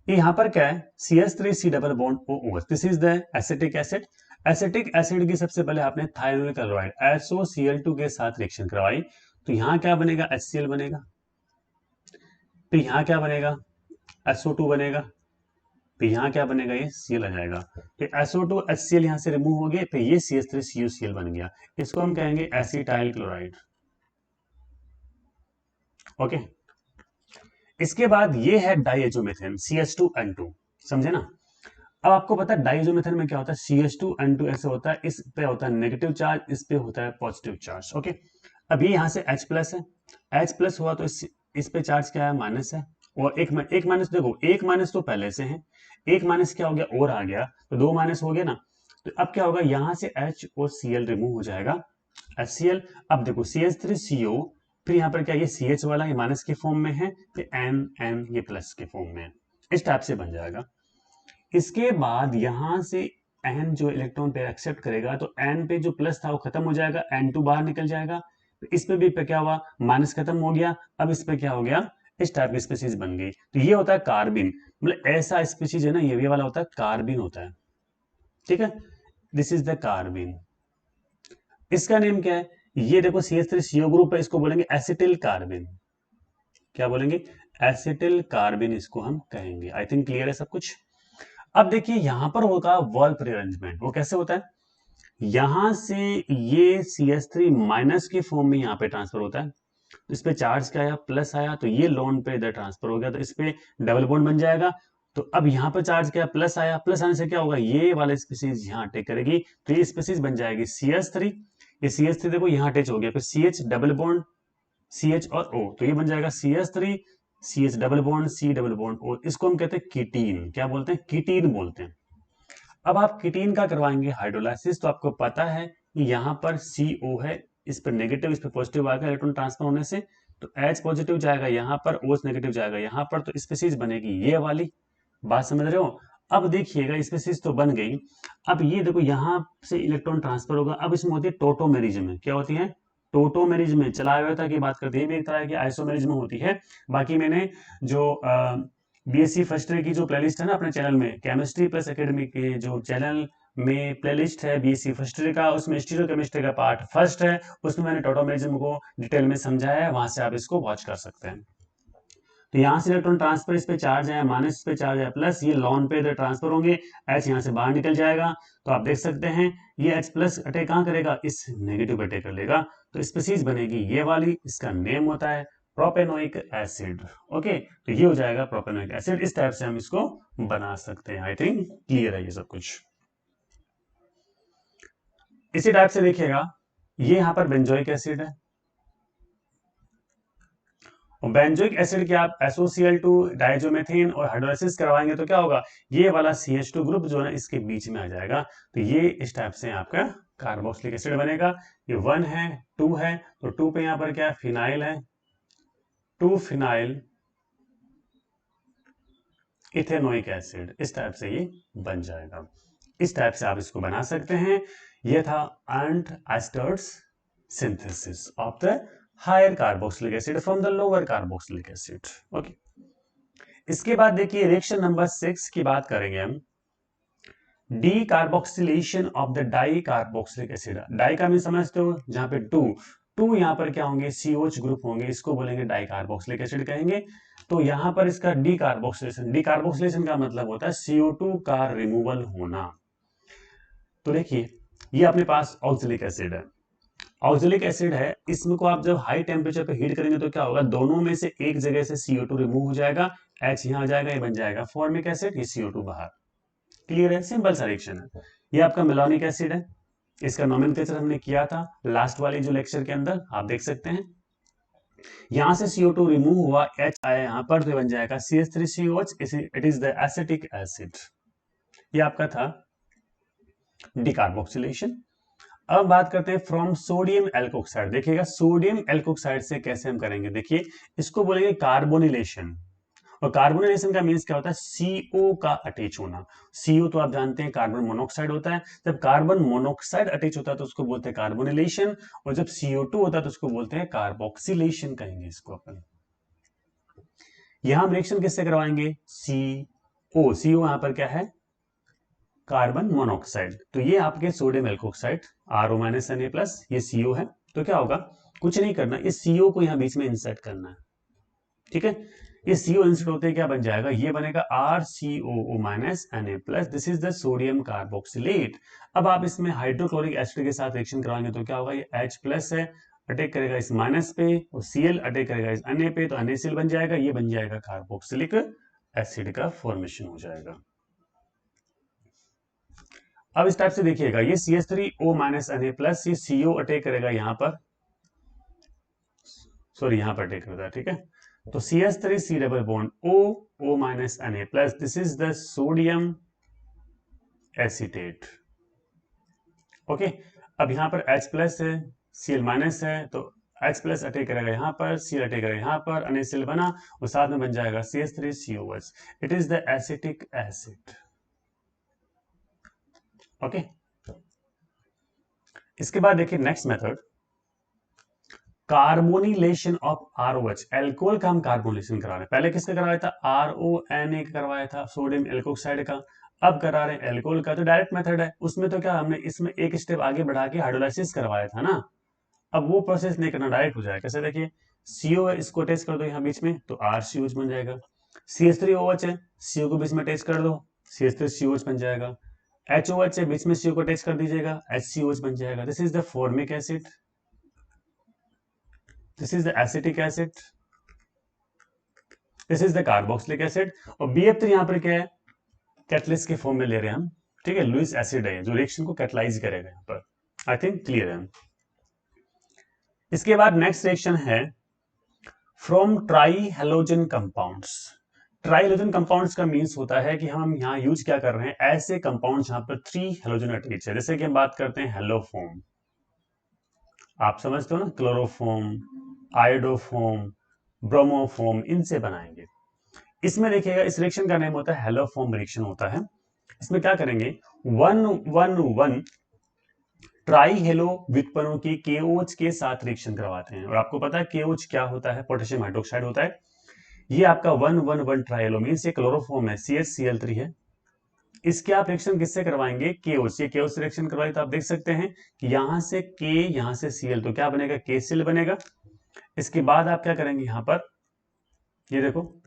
ये यहां पर क्या है, CH3C double bond OOH, this is the acetic acid. Acetic acid की सबसे पहले आपने थाइरोनिल क्लोराइड SOCl2 के साथ रिएक्शन करवाई, तो यहां क्या बनेगा, HCl बनेगा। तो यहां क्या बनेगा, SO2 बनेगा। तो यहाँ क्या बनेगा, ये Cl आ जाएगा। तो SO2 HCl यहाँ से रिमूव हो गए, तो ये CH3CuCl बन गया। इसको हम कहेंगे एसिटाइल क्लोराइड। ओके, इसके बाद ये है डाइएजोमीथेन CH2N2, समझे ना। अब आपको पता है डाइएजोमीथेन में क्या होता है, CH2N2 ऐसे होता है, इस पे होता है नेगेटिव चार्ज, इस पे होता है पॉजिटिव चार्ज। ओके, अब ये यहाँ से H प्लस है, H प्लस हुआ तो इस पे चार्ज क्या है, माइनस है। और एक माइनस, देखो एक माइनस तो पहले से है, एक माइनस क्या हो गया और आ गया, तो दो माइनस हो गया ना। तो अब क्या होगा, यहां से H और Cl रिमूव हो जाएगा, HCl। अब देखो CH3CO, फिर यहाँ पर क्या, ये CH वाला ये माइनस के फॉर्म में है, फिर N ये प्लस के फॉर्म में है। इस टाइप से बन जाएगा। इसके बाद यहां से N जो इलेक्ट्रॉन पेयर एक्सेप्ट करेगा, तो N पे जो प्लस था वो खत्म हो जाएगा, N2 बाहर निकल जाएगा। तो इस पे भी पे क्या हुआ, माइनस खत्म हो गया। अब इस पे क्या हो गया, इस टाइप की स्पीसीज बन गई। तो ये होता है कार्बिन, मतलब ऐसा स्पीसीज है ना, ये वाला होता है कार्बिन होता है। ठीक है, दिस इज द कार्बिन। इसका नेम क्या है, ये देखो CH3CO ग्रुप है, इसको बोलेंगे एसिटिल कार्बिन। क्या बोलेंगे, एसिटिल कार्बिन इसको हम कहेंगे। आई थिंक क्लियर है सब कुछ। अब देखिए यहां पर होगा वॉल्फ रीअरेंजमेंट, वो कैसे होता है, यहां से ये CH3 माइनस के फॉर्म में यहाँ पे ट्रांसफर होता है। तो इस पे चार्ज क्या आया, प्लस आया, तो ये लोन पे इधर ट्रांसफर हो गया, तो इस पे डबल बॉन्ड बन जाएगा। तो अब यहाँ पर चार्ज क्या, प्लस आया, प्लस आने से क्या होगा, ये वाला स्पीसीज यहाँ अटैक करेगी, तो ये स्पीसीज बन जाएगी CH3। ये CH3 देखो यहाँ अटैच हो गया, फिर CH डबल बॉन्ड CH और O, तो ये बन जाएगा CH3 CH double bond C double bond O। इसको हम कहते हैं कीटीन, क्या बोलते हैं, कीटीन बोलते हैं। अब आप कीटीन का करवाएंगे हाइड्रोलाइसिस, तो आपको पता है कि यहाँ पर CO है, इस पर नेगेटिव, इस पर पॉजिटिव आएगा इलेक्ट्रॉन ट्रांसफर होने से, तो H पॉजिटिव जाएगा यहाँ पर, OH नेगेटिव जाएगा यहाँ पर, तो स्पीसीज बनेगी ये वाली। बात समझ रहे हो। अब देखिएगा स्पीसीज तो बन गई। अब ये देखो यहाँ से इलेक्ट्रॉन ट्रांसफर होगा, अब इसमें होती है टोटोमेरिज्म। क्या होती है, टोटोमेरिज्म। चलायता की बात करते हैं, भी एक तरह की आइसोमेरिज्म होती है। बाकी मैंने जो BSc फर्स्ट ईयर की जो प्लेलिस्ट है ना अपने चैनल में, केमिस्ट्री प्लस एकेडमी के जो चैनल में प्लेलिस्ट है BSc फर्स्ट ईयर का, उसमें स्टीरियो केमिस्ट्री का पार्ट फर्स्ट है, उसमें मैंने टोटोमेरिज्म को डिटेल में समझाया है, वहां से आप इसको वॉच कर सकते हैं। तो यहाँ से इलेक्ट्रॉन ट्रांसफर, इस पे चार्ज है माइनस, इस पे चार्ज है प्लस, ये लॉन पे इधर ट्रांसफर होंगे, H यहाँ से बाहर निकल जाएगा। तो आप देख सकते हैं ये H प्लस अटैक कहाँ करेगा, इस नेगेटिव पे अटैक कर लेगा, तो स्पीसीज बनेगी ये वाली। इसका नेम होता है प्रोपेनोइक एसिड। ओके, तो ये हो जाएगा प्रोपेनोइक एसिड। इस टाइप से हम इसको बना सकते हैं। आई थिंक क्लियर है ये सब कुछ। इसी टाइप से देखिएगा, ये यहाँ पर बेंजोइक एसिड है, और बेंजोइक एसिड के आप SOCl2 डाइजोमेथेन और हाइड्रोलाइसिस करवाएंगे तो क्या होगा, ये वाला CH2 ग्रुप जो है ना इसके बीच में आ जाएगा। तो ये इस टाइप से आपका कार्बोक्सिलिक एसिड बनेगा। ये 1 है 2 है, तो 2 पे यहाँ पर क्या है, फिनाइल है, 2-फिनाइल इथेनोइक एसिड, इस टाइप से ये बन जाएगा। इस टाइप से आप इसको बना सकते हैं। यह था and esters synthesis of the higher carboxylic acid from the lower carboxylic acid. Okay, इसके बाद देखिए रिएक्शन नंबर 6 की बात करेंगे हम। Decarboxylation of the di carboxylic acid. Di का मीन समझते हो, जहां पे टू यहां पर क्या होंगे, COH ग्रुप होंगे, इसको बोलेंगे डाई कार्बोक्सिलिक एसिड कहेंगे। तो यहां पर इसका डी कार्बोक्सिलेशन का मतलब होता है CO2 का रिमूवल होना। तो देखिए ये अपने पास ऑक्सिलिक एसिड है, ऑक्सिलिक एसिड है, इसमें को आप जब हाई टेम्परेचर पे हीट करेंगे तो क्या होगा, दोनों में से एक जगह से CO2 रिमूव हो जाएगा, H यहां आ जाएगा, ये बन जाएगा फॉर्मिक एसिड, ये CO2 बाहर। क्लियर है, सिंपल सा रिएक्शन है। ये आपका मेलोनिक एसिड है, इसका नोमेनक्लेचर हमने किया था लास्ट वाले जो लेक्चर के अंदर, आप देख सकते हैं। यहां से CO2 रिमूव हुआ, H आया यहां पर, तो बन जाएगा CH3COH, it is the acetic acid. ये आपका था डिकार्बोक्सिलेशन। अब बात करते हैं फ्रॉम सोडियम एल्कोक्साइड। देखिएगा सोडियम एल्कोक्साइड से कैसे हम करेंगे, देखिए इसको बोलेंगे कार्बोनिलेशन। और कार्बोनिलेशन का मीन्स क्या होता है, CO का अटैच होना। CO तो आप जानते हैं कार्बन मोनोऑक्साइड होता है, जब कार्बन मोनोऑक्साइड अटैच होता है तो उसको बोलते हैं कार्बोनिलेशन, और जब CO2 होता है तो उसको बोलते हैं कार्बोक्सिलेशन कहेंगे इसको अपन। यहां हम रिएक्शन किससे करवाएंगे, CO यहां पर क्या है, कार्बन मोनोऑक्साइड। तो ये आपके सोडियम एल्कोक्साइड RO-Na+, ये CO है। तो क्या होगा, कुछ नहीं करना, इस CO को यहां बीच में इंसर्ट करना है, ठीक है। ये CO इंसर्ट होते क्या बन जाएगा, ये बनेगा RCOO-Na+, this is the sodium carboxylate. अब आप इसमें हाइड्रोक्लोरिक एसिड के साथ रिएक्शन कराएंगे तो क्या होगा, ये H+ है, अटैक करेगा इस माइनस पे, और Cl अटैक करेगा इस Na पे, तो NaCl बन जाएगा, ये बन जाएगा कार्बोक्सिलिक एसिड का फॉर्मेशन हो जाएगा। अब इस टाइप से देखिएगा, ये CH3O-Na+, ये CO अटैक करेगा यहां पर, सॉरी यहां पर अटैक करता है, ठीक है। तो CH3C double bond O-Na+, this is the sodium acetate. Okay, अब यहां पर H+ है, Cl- है, तो H+ अटैक करेगा यहां पर, Cl अटैक करेगा यहां पर, NaCl बना, और साथ में बन जाएगा CH3COH, it is the acetic acid. Okay, इसके बाद देखिए next method, carbonylation of ROH। Alcohol का हम कार्बोनिलेशन करा रहे हैं, पहले किसका करवाया था, RONA का करवाया था, सोडियम एल्कोक्साइड का। अब करा रहे हैं एल्कोहल का, तो डायरेक्ट मेथड है, उसमें तो क्या हमने इसमें एक स्टेप आगे बढ़ा के हाइड्रोलाइसिस करवाया था ना। अब वो प्रोसेस नहीं करना, डायरेक्ट हो जाएगा। कैसे, देखिए CO है, इसको टेस्ट कर दो यहाँ बीच में, तो RCOH बन जाएगा। CH3OH है, CO को बीच में टेस्ट कर दो, CH3COH बन जाएगा। HOH है, बीच में CO को टेस्ट कर दीजिएगा, HCOH बन जाएगा। This is the formic acid, this is the acetic acid, this is the carboxylic acid. और BF3 यहां पर क्या है, कैटलिस्ट के फॉर्म में ले रहे हैं हम, ठीक है। लुईस एसिड है जो रिएक्शन को कैटलाइज करेगा यहां पर। आई थिंक क्लियर है। इसके बाद नेक्स्ट रिएक्शन है from try halogen compounds. Try halogen compounds का मीन्स होता है कि हम यहाँ यूज क्या कर रहे हैं, ऐसे कंपाउंड्स जहां पर 3 हेलोजन अटैच है। जैसे कि हम बात करते हैं हेलोफोम, आप समझते हो ना, क्लोरोफोम, आयोडोफोम, ब्रोमोफोम, इनसे बनाएंगे। इसमें देखिएगा इस रिएक्शन का नेम होता है हेलोफोम रिएक्शन होता है। इसमें क्या करेंगे, 111 ट्राई हेलो व्युत्पन्नों की KOH के साथ रिएक्शन करवाते हैं। और आपको पता है KOH क्या होता है, पोटेशियम हाइड्रोक्साइड होता है। ये आपका 111 ट्राई हेलो मीन्स ये क्लोरोफॉर्म है, CHCl3 है। इसके आप रिएक्शन किससे करवाएंगे, KOH। ये KOH रिएक्शन करवाए तो आप देख सकते हैं कि यहां से K, यहां से Cl, तो क्या बनेगा, KCl बनेगा। इसके बाद आप क्या करेंगे, यहां पर ये देखो,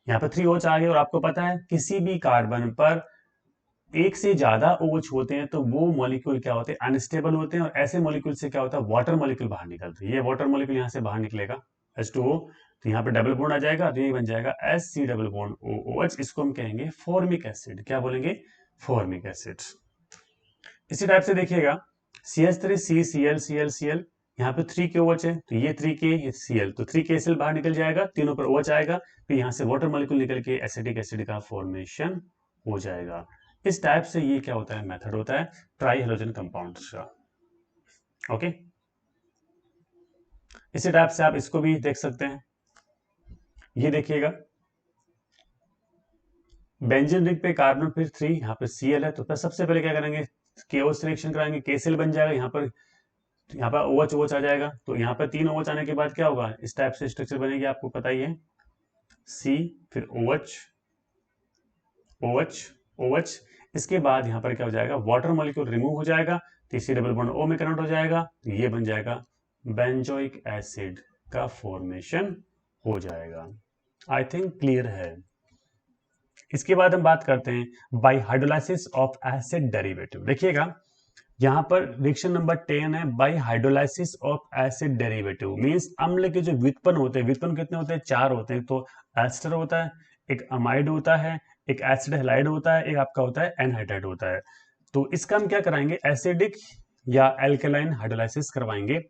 यहां पर 3OH आ गए। और आपको पता है किसी भी कार्बन पर एक से ज्यादा OH होते हैं तो वो मॉलिक्यूल क्या होते हैं, अनस्टेबल होते हैं। और ऐसे मॉलिक्यूल से क्या होता है, वाटर मॉलिक्यूल बाहर निकलते हैं। ये वाटर मॉलिक्यूल यहां से बाहर निकलेगा H2O, तो यहाँ पे डबल बॉन्ड आ जाएगा, तो ये बन जाएगा SC डबल बॉन्ड OOH। इसको हम कहेंगे फॉर्मिक एसिड। क्या बोलेंगे, फॉर्मिक एसिड। इसी टाइप से देखिएगा CH3CCl यहाँ पे 3KOH है, तो ये 3K, ये Cl, तो 3KCl बाहर निकल जाएगा, तीनों पर OH आएगा, फिर यहाँ से वाटर मॉलिक्यूल निकल के एसिटिक एसिड का फॉर्मेशन हो जाएगा। इस टाइप से ये क्या होता है, मेथड होता है ट्राई हेलोजन कंपाउंड्स का। ओके, इसी टाइप से आप इसको भी देख सकते हैं। ये देखिएगा, बेंजीन रिंग पे कार्बन फिर 3, यहाँ पे Cl है, तो सबसे पहले क्या करेंगे, KO सिलेक्शन कराएंगे, KCl बन जाएगा, यहाँ पर OH OH आ जाएगा, तो यहाँ पर 3 OH आने के बाद क्या होगा, इस टाइप से स्ट्रक्चर बनेगी, आपको पता ही है, C फिर OH OH OH, इसके बाद यहाँ पर क्या हो जाएगा, वाटर मॉलिक्यूल रिमूव हो जाएगा, तो C डबल बॉन्ड O में कन्वर्ट हो जाएगा, तो ये बन जाएगा बेंजोइक एसिड का फॉर्मेशन हो जाएगा। आई थिंक क्लियर है। इसके बाद हम बात करते हैं by hydrolysis of acid derivative. देखिएगा यहाँ पर रिएक्शन नंबर 10 है, by hydrolysis of acid derivative means अम्ल के जो व्युत्पन्न होते हैं, व्युत्पन्न कितने होते हैं, 4 होते हैं, तो एस्टर होता है, एक अमाइड होता है, एक एसिड हैलाइड होता है, एक आपका होता है एनहाइड्राइड होता है। तो इसका हम क्या कराएंगे, एसिडिक या एल्केलाइन हाइड्रोलाइसिस करवाएंगे।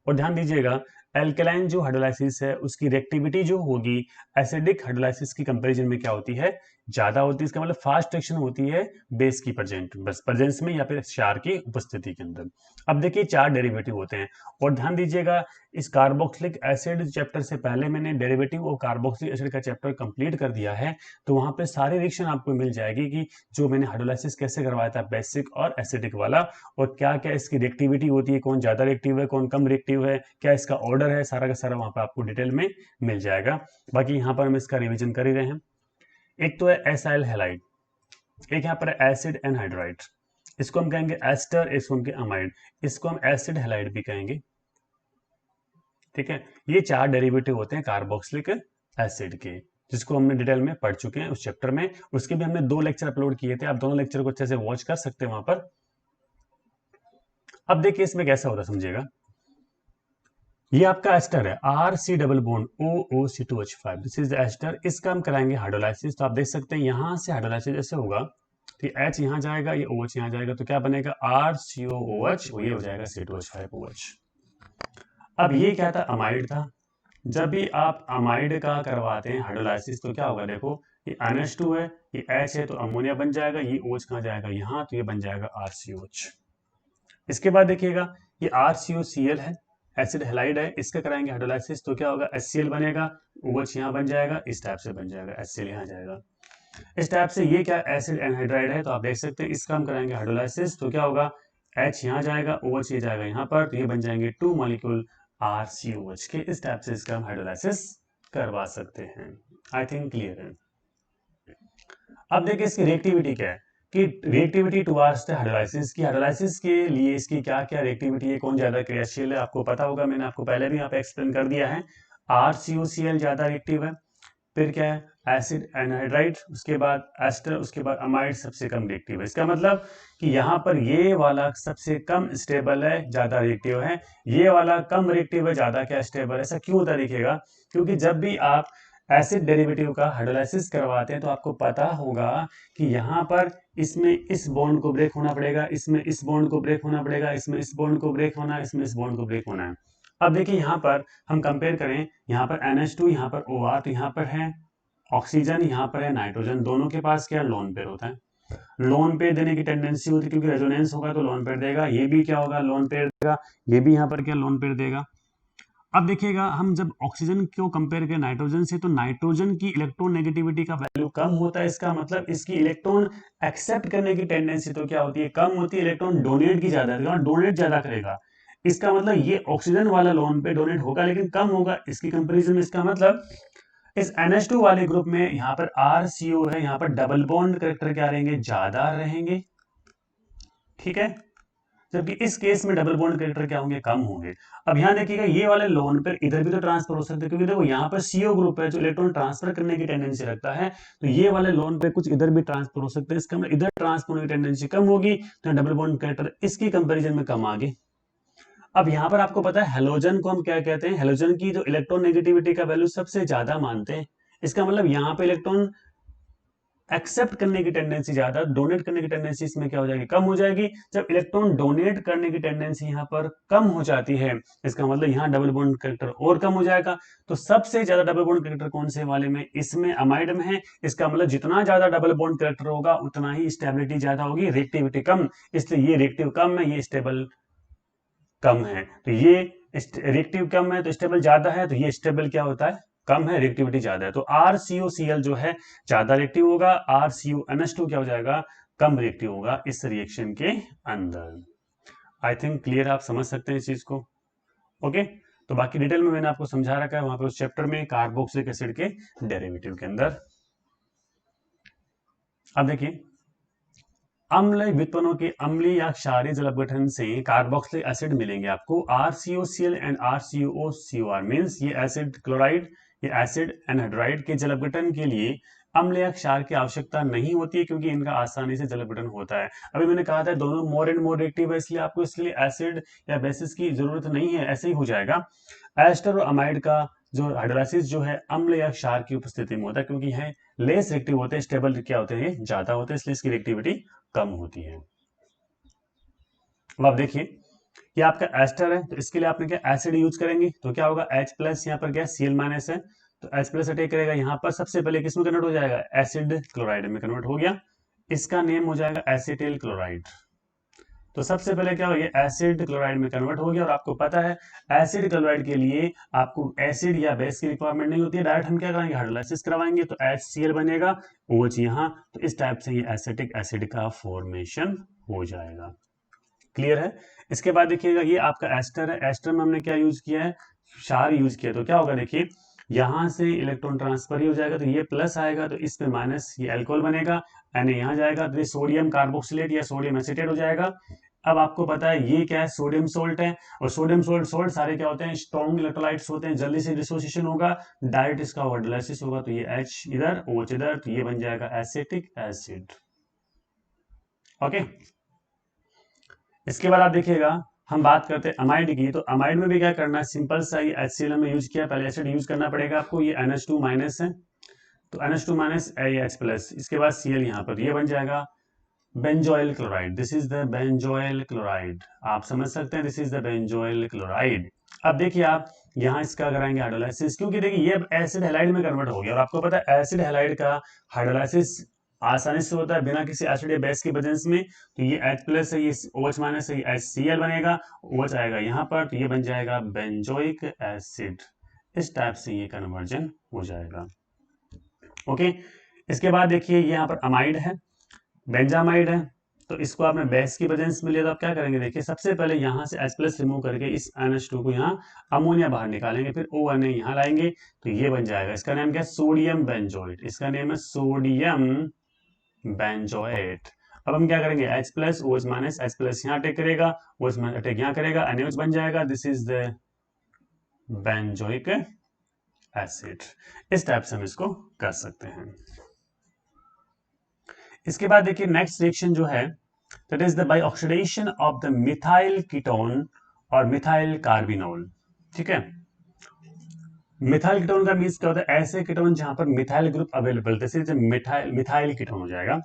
और ध्यान दीजिएगा, एल्केलाइन जो हाइड्रोलाइसिस है उसकी रिएक्टिविटी जो होगी एसिडिक हाइड्रोलाइसिस की कंपैरिजन में क्या होती है, ज्यादा होती है। इसका मतलब फास्ट रिएक्शन होती है बेस की प्रेजेंस में या फिर क्षार की उपस्थिति के अंदर। अब देखिए 4 डेरिवेटिव होते हैं, और ध्यान दीजिएगा इस कार्बोक्सिलिक एसिड चैप्टर से पहले मैंने डेरिवेटिव और कार्बोक्सिलिक एसिड का चैप्टर कंप्लीट कर दिया है, तो वहां पे सारी रिएक्शन आपको मिल जाएगी कि जो मैंने हाइड्रोलाइसिस कैसे करवाया था, बेसिक और एसिडिक वाला, और क्या क्या इसकी रिएक्टिविटी होती है, कौन ज्यादा रिएक्टिव है, कौन कम रिएक्टिव है, क्या इसका ऑर्डर है, सारा का सारा वहां पे आपको डिटेल में मिल जाएगा। बाकी यहाँ पर हम इसका रिविजन कर ही रहे हैं। एक तो है एसाइल हैलाइड, एक यहाँ पर एसिड एनहाइड्राइड, इसको हम कहेंगे एस्टर, इसको हम कहेंगे अमाइड, इसको हम एसिड हैलाइड भी कहेंगे। ठीक है, ये 4 डेरिवेटिव होते हैं कार्बोक्सिलिक एसिड के, जिसको हमने डिटेल में पढ़ चुके हैं उस चैप्टर में। उसके भी हमने 2 लेक्चर अपलोड किए थे, आप दोनों लेक्चर को अच्छे से वॉच कर सकते हैं वहां पर। अब देखिए इसमें कैसा होता है, समझिएगा, ये आपका एस्टर है, RC double bond OOC2H5, this is the ester. इसका हम कराएंगे हाइड्रोलाइसिस, तो आप देख सकते हैं यहां से हाइड्रोलाइसिस जैसे होगा, तो H यहाँ जाएगा, ये OH यहाँ जाएगा, तो क्या बनेगा RCOOH, ये हो जाएगा C2H5OH। अब ये क्या था, अमाइड था। जब भी आप अमाइड का करवाते हैं हाइड्रोलाइसिस तो क्या होगा, देखो ये NH2 है, ये H है, तो अमोनिया बन जाएगा, ये OH कहाँ जाएगा, यहाँ, तो ये बन जाएगा RCOH। इसके बाद देखिएगा ये RCOCl है, एसिड हैलाइड है, इसका कराएंगे हाइड्रोलाइसिस, तो क्या होगा, HCl बनेगा, OH यहाँ बन जाएगा, इस टाइप से बन जाएगा, HCl यहाँ जाएगा, इस टाइप से। ये क्या एसिड एनहाइड्राइड है, तो आप देख सकते हैं इसका हम कराएंगे हाइड्रोलाइसिस, तो क्या होगा, H यहाँ जाएगा, OH ये जाएगा यहाँ पर, तो ये बन जाएंगे 2 मॉलिक्यूल RCOH के। इस टाइप से इसका हम हाइड्रोलाइसिस करवा सकते हैं। आई थिंक क्लियर है। अब देखिए इसकी रिएक्टिविटी क्या है, कि रिएक्टिविटी टुवर्ड्स द हाइड्रोलाइसिस की, हाइड्रोलाइसिस के लिए इसकी क्या क्या रिएक्टिविटी है, कौन ज्यादा क्रियाशील है, आपको पता होगा, मैंने आपको पहले भी यहाँ पे एक्सप्लेन कर दिया है। RCOCl ज्यादा रिएक्टिव है, फिर क्या है एसिड एनहाइड्राइड, उसके बाद एस्टर, उसके बाद अमाइड सबसे कम रिएक्टिव है। इसका मतलब कि यहाँ पर ये वाला सबसे कम स्टेबल है, ज्यादा रिएक्टिव है, ये वाला कम रिएक्टिव है, ज्यादा क्या स्टेबल है। ऐसा क्यों होता है देखिएगा, क्योंकि जब भी आप एसिड डेरिवेटिव का हाइड्रोलाइसिस करवाते हैं तो आपको पता होगा कि यहाँ पर इसमें इस बॉन्ड को ब्रेक होना पड़ेगा, इसमें इस बॉन्ड को ब्रेक होना पड़ेगा, इसमें इस बॉन्ड को ब्रेक होना है, इसमें इस बॉन्ड को ब्रेक होना है। अब देखिए यहाँ पर हम कंपेयर करें, यहाँ पर NH2, यहाँ पर OR, तो यहाँ पर है ऑक्सीजन, यहाँ पर है नाइट्रोजन, दोनों के पास क्या लोन पेयर होता है, लोन पेयर देने की टेंडेंसी होती है, क्योंकि रेजोनेंस होगा तो लोन पेयर देगा, ये भी क्या होगा, लोन पेयर देगा, ये भी यहाँ पर क्या लोन पेयर देगा। अब देखिएगा हम जब ऑक्सीजन को कंपेयर करें नाइट्रोजन से, तो नाइट्रोजन की इलेक्ट्रॉन नेगेटिविटी का वैल्यू कम होता है, इसका मतलब इसकी इलेक्ट्रॉन एक्सेप्ट करने की टेंडेंसी तो क्या होती है, कम होती है, इलेक्ट्रॉन डोनेट की ज्यादा करेगा, डोनेट ज्यादा करेगा। इसका मतलब ये ऑक्सीजन वाला लोन पे डोनेट होगा लेकिन कम होगा इसकी कंपैरिजन में। इसका मतलब इस NH2 वाले ग्रुप में यहाँ पर RCO है, यहाँ पर डबल बॉन्ड कैरेक्टर क्या रहेंगे, ज्यादा रहेंगे, ठीक है, जबकि इस केस में डबल बॉन्ड कैरेक्टर क्या होंगे, कम होंगे। अब यहाँ देखिएगा ये वाले लोन पर इधर भी तो ट्रांसफर हो सकते हैं, क्योंकि देखो यहाँ पर CO ग्रुप है जो इलेक्ट्रॉन ट्रांसफर करने की टेंडेंसी रखता है, तो ये वाले लोन पे कुछ इधर भी ट्रांसफर हो सकते हैं, इसका मतलब इधर ट्रांसफर होने की टेंडेंसी कम होगी, तो डबल बॉन्ड कैरेक्टर इसकी कंपेरिजन में कम आगे। अब यहाँ पर आपको पता है हेलोजन को हम क्या कहते हैं, हेलोजन की जो इलेक्ट्रॉन नेगेटिविटी का वैल्यू सबसे ज्यादा मानते हैं। इसका मतलब यहाँ पे इलेक्ट्रॉन एक्सेप्ट करने की टेंडेंसी ज्यादा, डोनेट करने की टेंडेंसी इसमें क्या हो जाएगी, कम हो जाएगी। जब इलेक्ट्रॉन डोनेट करने की टेंडेंसी यहाँ पर कम हो जाती है, इसका मतलब यहाँ डबल बॉन्ड कैरेक्टर और कम हो जाएगा। तो सबसे ज्यादा डबल बॉन्ड कैरेक्टर कौन से वाले में, इसमें अमाइड में है। इसका मतलब जितना ज्यादा डबल बॉन्ड कैरेक्टर होगा उतना ही स्टेबिलिटी ज्यादा होगी, रिएक्टिविटी कम, इसलिए ये रिएक्टिव कम है, ये स्टेबल कम है, तो ये रिएक्टिव कम है तो स्टेबल ज्यादा है, तो ये स्टेबल क्या होता है, कम है, रिएक्टिविटी ज्यादा है। तो RCOCl जो है ज्यादा रिएक्टिव होगा, RCONH2 क्या हो जाएगा, कम रिएक्टिव होगा इस रिएक्शन के अंदर। आई थिंक क्लियर, आप समझ सकते हैं इस चीज को। ओके, तो बाकी डिटेल में मैंने आपको समझा रखा है वहां पे उस चैप्टर में कार्बोक्सिलिक एसिड के डेरिवेटिव के अंदर। अब देखिए, अम्ल व्युत्पन्नों के अम्लीय या क्षारीय जल अपघटन से कार्बोक्सिलिक एसिड मिलेंगे आपको RCOCl एंड RCOCOR मींस ये एसिड क्लोराइड, ये एसिड एनहाइड्राइड के जल अपघटन के लिए अम्ल या क्षार की आवश्यकता नहीं होती है, क्योंकि इनका आसानी से जल अपघटन होता है। अभी मैंने कहा था दोनों मोर एंड मोर रिएक्टिव है, इसलिए आपको इसके लिए एसिड या बेसिस की जरूरत नहीं है, ऐसे ही हो जाएगा। एस्टर और अमाइड का जो हाइड्रोलाइसिस जो है अम्ल या क्षार की उपस्थिति में होता है, क्योंकि यह लेस रिएक्टिव होते हैं, स्टेबल क्या होते हैं, ये ज्यादा होते हैं, इसलिए इसकी रिएक्टिविटी कम होती है। अब आप देखिए, ये आपका एस्टर है, तो इसके लिए आपने क्या एसिड यूज करेंगे, तो क्या होगा H प्लस, यहाँ पर क्या Cl माइनस है, तो H प्लस अटैक करेगा, यहाँ पर सबसे पहले किसमें कन्वर्ट हो जाएगा, एसिड क्लोराइड में कन्वर्ट हो गया, इसका नेम हो जाएगा एसिटिल क्लोराइड। तो सबसे पहले क्या हो गया, एसिड क्लोराइड में कन्वर्ट हो गया। और आपको पता है एसिड क्लोराइड के लिए आपको एसिड या बेस की रिक्वायरमेंट नहीं होती है, डायरेक्ट हम क्या कराएंगे, हाइड्रोलाइसिस करवाएंगे, तो HCl बनेगा, OH यहाँ, तो इस टाइप से ये एसिटिक एसिड का फॉर्मेशन हो जाएगा। क्लियर है। इसके बाद देखिएगा, ये आपका एस्टर है, एस्टर में हमने क्या यूज किया है, क्षार यूज किया, तो क्या होगा देखिए, यहां से इलेक्ट्रॉन ट्रांसफर ही हो जाएगा, तो ये प्लस आएगा, तो इस पे माइनस, ये अल्कोहल बनेगा, Na यहाँ जाएगा, तो ये सोडियम कार्बोक्सिलेट या सोडियम एसिटेट हो जाएगा। अब आपको पता है ये क्या है, सोडियम सोल्ट है, और सोडियम सोल्ट सारे क्या होते हैं, स्ट्रॉन्ग इलेक्ट्रोलाइट्स होते हैं, जल्दी से डिसोसिएशन होगा, डायरेक्ट इसका हाइड्रोलाइसिस होगा, तो ये H इधर, OH इधर, तो ये बन जाएगा एसिटिक एसिड। ओके, इसके बाद आप देखिएगा, हम बात करते हैं अमाइड की, तो अमाइड में भी क्या करना है, सिंपल सा ही HCl में यूज किया, पहले एसिड यूज करना पड़ेगा आपको, ये NH2 माइनस है, तो NH2 माइनस AH प्लस, इसके बाद Cl यहाँ पर, ये बन जाएगा benzoyl chloride, this is the benzoyl chloride, आप समझ सकते हैं, this is the benzoyl chloride. अब देखिए आप यहाँ इसका कराएंगे हाइड्रोलाइसिस, क्योंकि देखिए ये एसिड हैलाइड में कन्वर्ट हो गया, और आपको पता है एसिड हैलाइड का हाइड्रोलाइसिस आसानी से होता है बिना किसी एसिड या बेस की प्रेजेंस में, तो ये H प्लस है, ये OH माइनस है, ये HCl बनेगा, OH आएगा यहाँ पर, तो ये बन जाएगा बेंजोइक एसिड, इस टाइप से ये कन्वर्जन हो जाएगा। ओके, इसके बाद देखिए ये यहाँ पर अमाइड है, बेंजामाइड है, तो इसको आपने बेस की प्रेजेंस में लिया, तो आप क्या करेंगे देखिए, सबसे पहले यहाँ से H प्लस रिमूव करके इस NH2 को यहाँ अमोनिया बाहर निकालेंगे, फिर ONA यहाँ लाएंगे, तो ये बन जाएगा, इसका नाम क्या है, सोडियम बेंजोइट, इसका नेम है सोडियम बेंजोएट। अब हम क्या करेंगे, H plus OH minus, H plus यहाँ अटैक करेगा, OH माइनस अटैक यहाँ करेगा, NaOH बन जाएगा, this is the benzoic acid. इस टाइप से हम इसको कर सकते हैं। इसके बाद देखिए नेक्स्ट रिएक्शन जो है, that is the by oxidation of the methyl ketone और मिथाइल कार्बिनोल। ठीक है, मिथाइल कीटोन का मीन्स क्या होता है, ऐसे कीटोन जहां पर मिथाइल ग्रुप अवेलेबल, जैसे मिथाइल कीटोन हो जाएगा।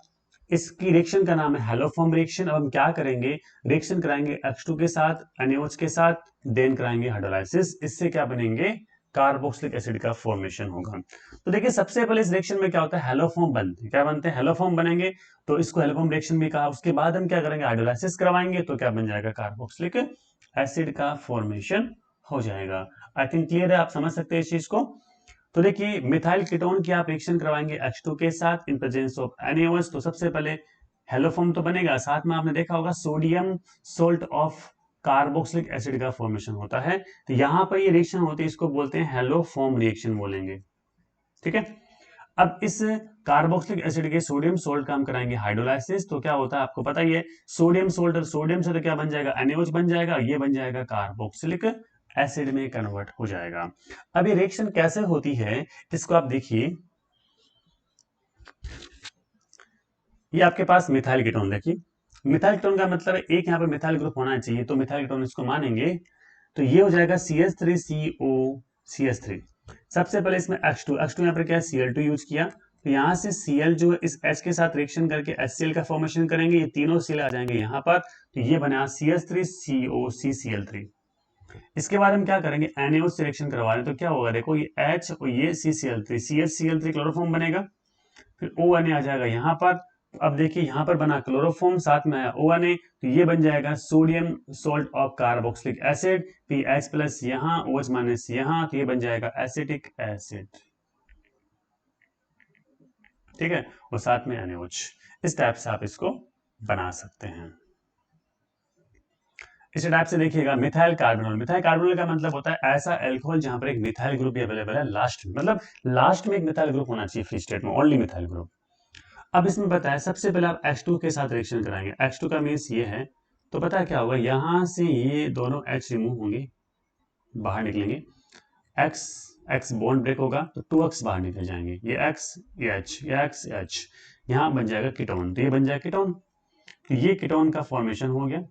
इसकी रिएक्शन का नाम है हैलोफॉर्म रिएक्शन। अब हम क्या करेंगे, रिएक्शन कराएंगे H2 के साथ, NaOH के साथ, देन कराएंगे हाइड्रोलाइसिस, इससे क्या बनेंगे, कार्बोक्सिलिक एसिड का फॉर्मेशन होगा। तो देखिए सबसे पहले इस रिएक्शन में क्या होता है, हेलोफॉर्म बनते हैं, क्या बनते हैं, हेलोफॉर्म बनेंगे, तो इसको हेलोफॉर्म रिएक्शन भी कहा। उसके बाद हम क्या करेंगे, हाइड्रोलाइसिस करवाएंगे, तो क्या बन जाएगा, कार्बोक्सिलिक एसिड का फॉर्मेशन हो जाएगा। आई थिंक क्लियर है, आप समझ सकते हैं इस चीज को। तो देखिए मिथाइल कीटोन की आप रिएक्शन करवाएंगे H2 के साथ इन प्रेजेंस ऑफ NaOH, तो सबसे पहले हेलोफॉर्म तो बनेगा, साथ में आपने देखा होगा sodium salt of carboxylic acid का फॉर्मेशन होता है। तो यहां पर ये रिएक्शन होती है, इसको बोलते हैं हेलोफॉर्म रिएक्शन बोलेंगे। ठीक है, अब इस कार्बोक्सिलिक एसिड के सोडियम सोल्ट का हम कराएंगे हाइड्रोलाइसिस, तो क्या होता है आपको पता ही है, सोडियम सोल्ट, सोडियम से तो क्या बन जाएगा, NaOH बन जाएगा, ये बन जाएगा कार्बोक्सिलिक एसिड में कन्वर्ट हो जाएगा। अब ये रिएक्शन कैसे होती है, इसको आप देखिए, ये आपके पास मिथाइल कीटोन, देखिए मिथाइल कीटोन का मतलब है एक यहाँ पे मिथाइल ग्रुप होना चाहिए, तो मिथाइल कीटोन इसको मानेंगे, तो ये हो जाएगा CH3COCH3। सबसे पहले इसमें H2 यहाँ पर क्या है, Cl2 यूज किया, तो यहाँ से Cl जो है इस H के साथ रिएक्शन करके HCl का फॉर्मेशन करेंगे, ये तीनों Cl आ जाएंगे यहाँ पर, तो ये बना CH3COCCl3। इसके बाद हम क्या करेंगे, NaOH से रिएक्शन करवा रहे हैं, तो क्या होगा देखो, ये H और ये CCl3, CHCl3 क्लोरोफॉर्म बनेगा, फिर ONA आ जाएगा यहाँ पर, अब देखिए यहाँ पर बना क्लोरोफॉर्म, साथ में आया ONA, तो ये बन जाएगा sodium salt of carboxylic acid, PH plus यहाँ, OH माइनस यहाँ, तो ये बन जाएगा एसिटिक एसिड। ठीक है, और साथ में NaOH। इस टाइप से आप इसको बना सकते हैं। इसी टाइप से देखिएगा मिथाइल कार्बोनॉल। मिथाइल कार्बोनॉल का मतलब होता है ऐसा एल्कोहल जहां पर एक मिथाइल ग्रुप भी अवेलेबल है लास्ट में, मतलब लास्ट में एक मिथाइल ग्रुप होना चाहिए फ्री स्टेट में, ओनली मिथाइल ग्रुप। अब इसमें बताया सबसे पहले आप H2 के साथ रिएक्शन कराएंगे। H2 का मीन्स ये है, तो पता है क्या होगा, यहां से ये दोनों H रिमूव होंगे, बाहर निकलेंगे, X बॉन्ड ब्रेक होगा तो 2X बाहर निकल जाएंगे, ये X ये H ये X ये H, यहाँ बन जाएगा कीटोन, तो ये बन जाएगा कीटोन, तो ये कीटोन का फॉर्मेशन हो गया।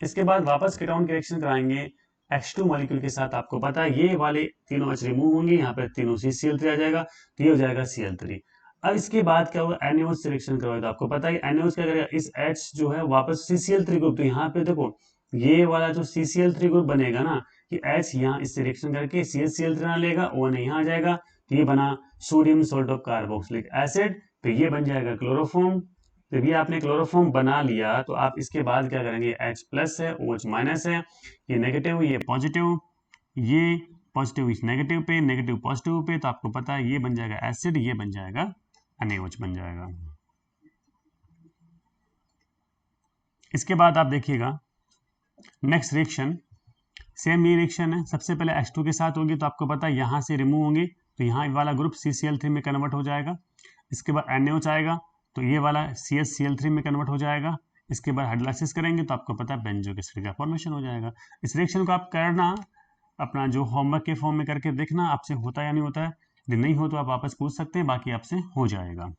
इसके बाद वापस कीटोन के रिएक्शन कराएंगे H2 मॉलिक्यूल के साथ, आपको पता है ये वाले तीनों H रिमूव होंगे, यहाँ पे तीनों CCl3 आ जाएगा, तो ये हो जाएगा Cl3। अब इसके बाद क्या होगा, NaOH से रिएक्शन करवाएगा, तो आपको पता है NaOH क्या करेगा, इस H जो है वापस CCl3 ग्रुप, तो यहाँ पे देखो ये वाला जो CCl3 ग्रुप बनेगा ना, कि H यहाँ इससे रिएक्शन करके CCl3 लेगा, ONA यहाँ आ जाएगा, तो ये बना sodium salt of carboxylic acid, तो ये बन जाएगा क्लोरोफॉर्म। तो ये आपने क्लोरोफॉर्म बना लिया, तो आप इसके बाद क्या करेंगे, H प्लस है, OH माइनस है, ये नेगेटिव ये पॉजिटिव, ये पॉजिटिव इस नेगेटिव पे, नेगेटिव पॉजिटिव पे, तो आपको पता है ये बन जाएगा एसिड, ये बन जाएगा NaOH बन जाएगा। इसके बाद आप देखिएगा नेक्स्ट रिएक्शन, सेम ये रिएक्शन है, सबसे पहले H2 के साथ होगी, तो आपको पता है यहाँ से रिमूव होंगे, तो यहाँ वाला ग्रुप CCl3 में कन्वर्ट हो जाएगा। इसके बाद NaOH आएगा, तो ये वाला CH-Cl3 में कन्वर्ट हो जाएगा। इसके बाद हाइड्रोलाइसिस करेंगे तो आपको पता है बेंजोइक एसिड का फॉर्मेशन हो जाएगा। इस रिएक्शन को आप करना अपना जो होमवर्क के फॉर्म में करके देखना आपसे होता है या नहीं होता है, यदि नहीं हो तो आप वापस पूछ सकते हैं, बाकी आपसे हो जाएगा।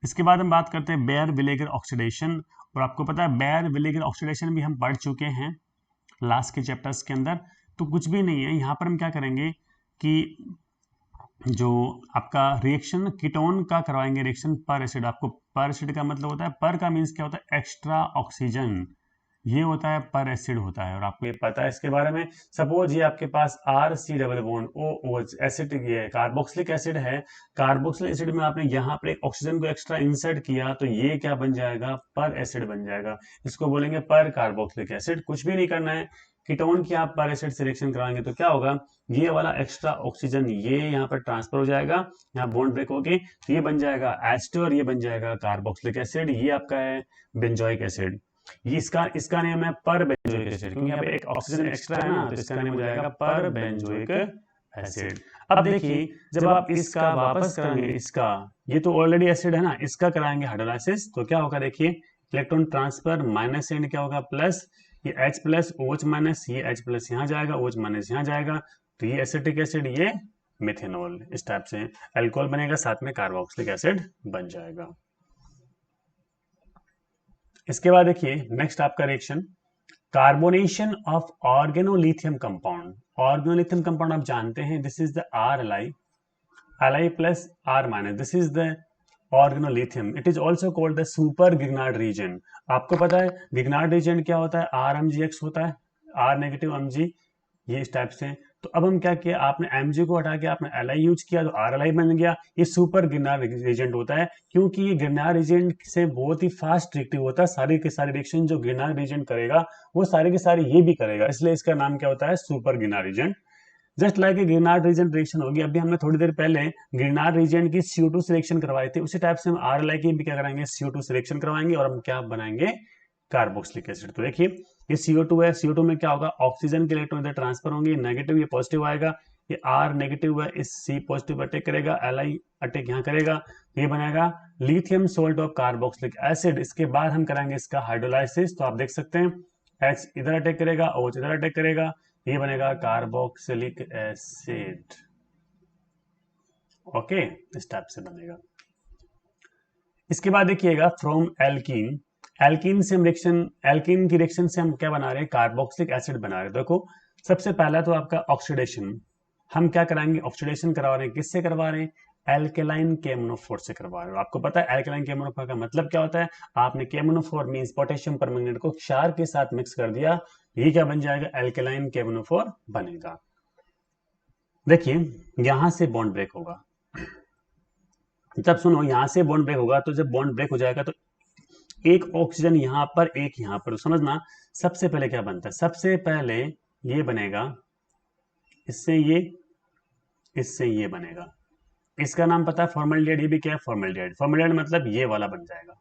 इसके बाद हम बात करते हैं बेयर विनेगर ऑक्सीडेशन, और आपको पता है बेयर विनेगर ऑक्सीडेशन भी हम पढ़ चुके हैं लास्ट के चैप्टर्स के अंदर, तो कुछ भी नहीं है। यहाँ पर हम क्या करेंगे कि जो आपका रिएक्शन कीटोन का करवाएंगे रिएक्शन पर एसिड। आपको पर एसिड का मतलब होता है, पर का मीन्स क्या होता है, एक्स्ट्रा ऑक्सीजन, ये होता है पर एसिड होता है, और आपको ये पता है इसके बारे में। सपोज ये आपके पास RC double bond OH acid, ये कार्बोक्सिलिक एसिड है, कार्बोक्सिलिक एसिड में आपने यहाँ पर एक ऑक्सीजन को एक्स्ट्रा इंसर्ट किया, तो ये क्या बन जाएगा, पर एसिड बन जाएगा, इसको बोलेंगे पर कार्बोक्सिलिक एसिड। कुछ भी नहीं करना है, कीटोन की आप पर एसिड से रिएक्शन कराएंगे तो क्या होगा, ये वाला एक्स्ट्रा ऑक्सीजन ये यहाँ पर ट्रांसफर हो जाएगा, यहाँ बॉन्ड ब्रेक होके, तो ये बन जाएगा H2 और ये बन जाएगा कार्बोक्सिलिक एसिड, ये आपका है बेंजोइक एसिड। ये इसका नेम है पर बेंजोइक एसिड, क्योंकि यहाँ पे एक ऑक्सीजन एक्स्ट्रा है ना, तो इसका नेम हो जाएगा पर बेंजोइक एसिड। अब देखिए जब आप इसका वापस कराएंगे, इसका ये तो ऑलरेडी एसिड है ना, इसका कराएंगे हाइड्रोलाइसिस, तो क्या होगा, देखिए इलेक्ट्रॉन ट्रांसफर माइनस एंड क्या होगा प्लस, ये H प्लस OH माइनस, ये H प्लस यहाँ जाएगा, OH माइनस यहाँ जाएगा, तो ये एसिटिक एसिड ये मिथेनॉल, इस टाइप से अल्कोहल बनेगा, साथ में कार्बोक्सिलिक एसिड बन जाएगा। इसके बाद देखिए नेक्स्ट आपका reaction carbonation of organolithium compound. Organolithium compound आप जानते हैं, this is the Li plus R minus, this is the organolithium, it is also called the super Grignard reagent. आपको पता है गिग्नार्ड रीजन क्या होता है, RMgX होता है, R नेगेटिव Mg, ये इस टाइप से। तो अब हम क्या किया, आपने Mg को हटा के आपने Li यूज किया, तो RLi बन गया। ये सुपर गिरनार रिएजेंट होता है, क्योंकि ये गिरनार रिएजेंट से बहुत ही फास्ट रिएक्टिव होता है, सारे के सारे रिएक्शन जो गिरनार रिएजेंट करेगा वो सारे के सारे ये भी करेगा, इसलिए इसका नाम क्या होता है, super Grignard reagent. Just like Grignard reagent reaction होगी, अभी हमने थोड़ी देर पहले गिरनार रीजन की CO2 सिलेक्शन करवाई थी, उसी टाइप से हम RLi की भी क्या कराएंगे, CO2 सिलेक्शन करवाएंगे, और हम क्या बनाएंगे, कार्बोक्सिलिक एसिड। तो देखिए ये CO2 है, CO2 में क्या होगा, ऑक्सीजन के इलेक्ट्रॉन इधर ट्रांसफर होंगे, नेगेटिव ये पॉजिटिव आएगा, ये R नेगेटिव है, इस C पॉजिटिव अटैक करेगा, Li अटैक यहाँ करेगा, ये बनेगा lithium salt of carboxylic acid. इसके बाद हम कराएंगे इसका हाइड्रोलाइसिस, तो आप देख सकते हैं H इधर अटैक करेगा, OH इधर अटैक करेगा, ये बनेगा कार्बोक्सिलिक एसिड। ओके, इस टाइप से बनेगा। इसके बाद देखिएगा फ्रॉम एल्कीन, एल्कीन से हम रिएक्शन, एल्कीन की रिएक्शन से हम क्या बना रहे हैं, कार्बोक्सिलिक एसिड बना रहे हैं। देखो सबसे पहला तो आपका ऑक्सीडेशन, हम क्या कराएंगे, ऑक्सीडेशन करवा रहे हैं, किससे करवा रहे हैं, एल्केलाइन KMnO4 से करवा रहे हो। आपको पता है एल्केलाइन KMnO4 का मतलब क्या होता है, आपने KMnO4 मींस पोटेशियम परमैंगनेट को क्षार के साथ मिक्स कर दिया, ये क्या बन जाएगा, एल्केलाइन KMnO4 बनेगा। देखिए यहां से बॉन्ड ब्रेक होगा, जब सुनो यहाँ से बॉन्ड ब्रेक होगा, तो जब बॉन्ड ब्रेक हो जाएगा तो एक ऑक्सीजन यहाँ पर, एक यहाँ पर, तो समझना सबसे पहले क्या बनता है, सबसे पहले ये बनेगा, इससे ये बनेगा, इसका नाम पता है फॉर्मल्डिहाइड। ये भी क्या है, फॉर्मल्डिहाइड। फॉर्मल्डिहाइड मतलब ये वाला बन जाएगा।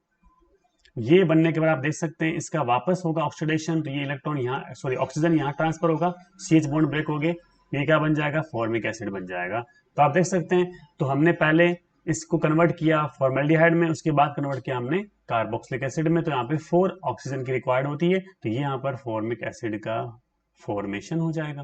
ये बनने के बाद आप देख सकते हैं इसका वापस होगा ऑक्सीडेशन, तो ये इलेक्ट्रॉन यहाँ, सॉरी ऑक्सीजन यहाँ ट्रांसफर होगा, CH बॉन्ड ब्रेक हो गए, ये क्या बन जाएगा, फॉर्मिक एसिड बन जाएगा। तो आप देख सकते हैं, तो हमने पहले इसको कन्वर्ट किया फॉर्मल्डिहाइड में, उसके बाद कन्वर्ट किया हमने कार्बोक्सिलिक एसिड में, तो यहाँ पे 4 ऑक्सीजन की रिक्वायर्ड होती है, तो ये यहाँ पर फॉर्मिक एसिड का फॉर्मेशन हो जाएगा।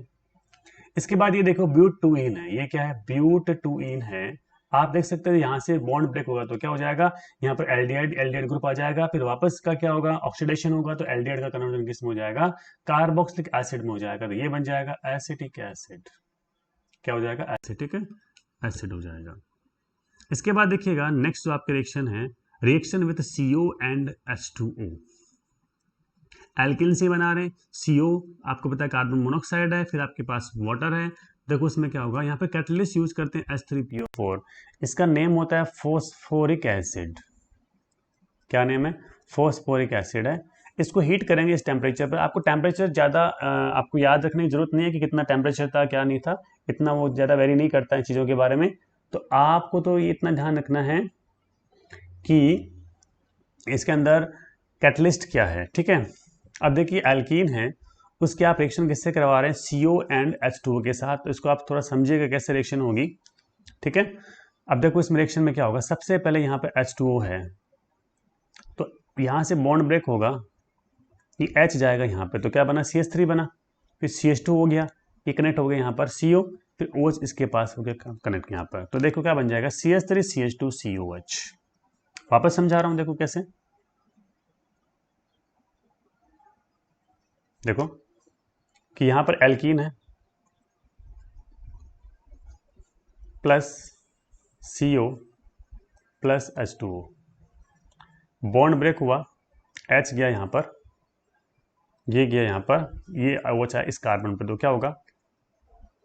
इसके बाद ये देखो ब्यूट-2-ईन है, ये क्या है, ब्यूट-2-ईन है। आप देख सकते हैं यहाँ से बॉन्ड ब्रेक होगा तो क्या हो जाएगा, यहाँ पर एल्डिहाइड ग्रुप आ जाएगा, फिर वापस का क्या होगा, ऑक्सीडेशन होगा, तो एल्डिहाइड का कन्वर्जन किस में हो जाएगा, कार्बोक्सिलिक एसिड में हो जाएगा, तो ये बन जाएगा एसिटिक एसिड। क्या हो जाएगा, एसिटिक एसिड हो जाएगा। इसके बाद देखिएगा नेक्स्ट जो आपके रिएक्शन है, reaction with CO and H2O। Alkene से बना रहे हैं, CO आपको पता है कार्बन मोनोऑक्साइड है, फिर आपके पास वाटर है। देखो इसमें क्या होगा, यहाँ पे कैटलिस्ट यूज करते हैं H3PO4, इसका नेम होता है फॉस्फोरिक एसिड। क्या नेम है, फॉस्फोरिक एसिड है। इसको हीट करेंगे इस टेम्परेचर पर। आपको टेम्परेचर ज़्यादा आपको याद रखने की जरूरत नहीं है कि कितना टेम्परेचर था क्या नहीं था, इतना वो ज़्यादा वेरी नहीं करता है चीज़ों के बारे में। तो आपको तो ये इतना ध्यान रखना है कि इसके अंदर कैटलिस्ट क्या है, ठीक है। अब देखिए एल्कीन है, उसके आप रिएक्शन किससे करवा रहे हैं, CO एंड H2O के साथ, तो इसको आप थोड़ा समझिएगा कैसे रिएक्शन होगी, ठीक है। अब देखो इस रिएक्शन में क्या होगा, सबसे पहले यहाँ पे H2O है, तो यहाँ से बॉन्ड ब्रेक होगा, ये H जाएगा यहाँ पे, तो क्या बना, CH3 बना, फिर CH2 हो गया, ये कनेक्ट हो गया यहाँ पर CO, फिर OH इसके पास हो गया कनेक्ट यहाँ पर, तो देखो क्या बन जाएगा, CH3 CH2 COH। वापस समझा रहा हूँ, देखो कैसे, देखो कि यहां पर एल्कीन है plus CO plus H2O, bond break हुआ, H गया यहां पर, ये गया यहां पर, ये OH है इस कार्बन पर, तो क्या होगा,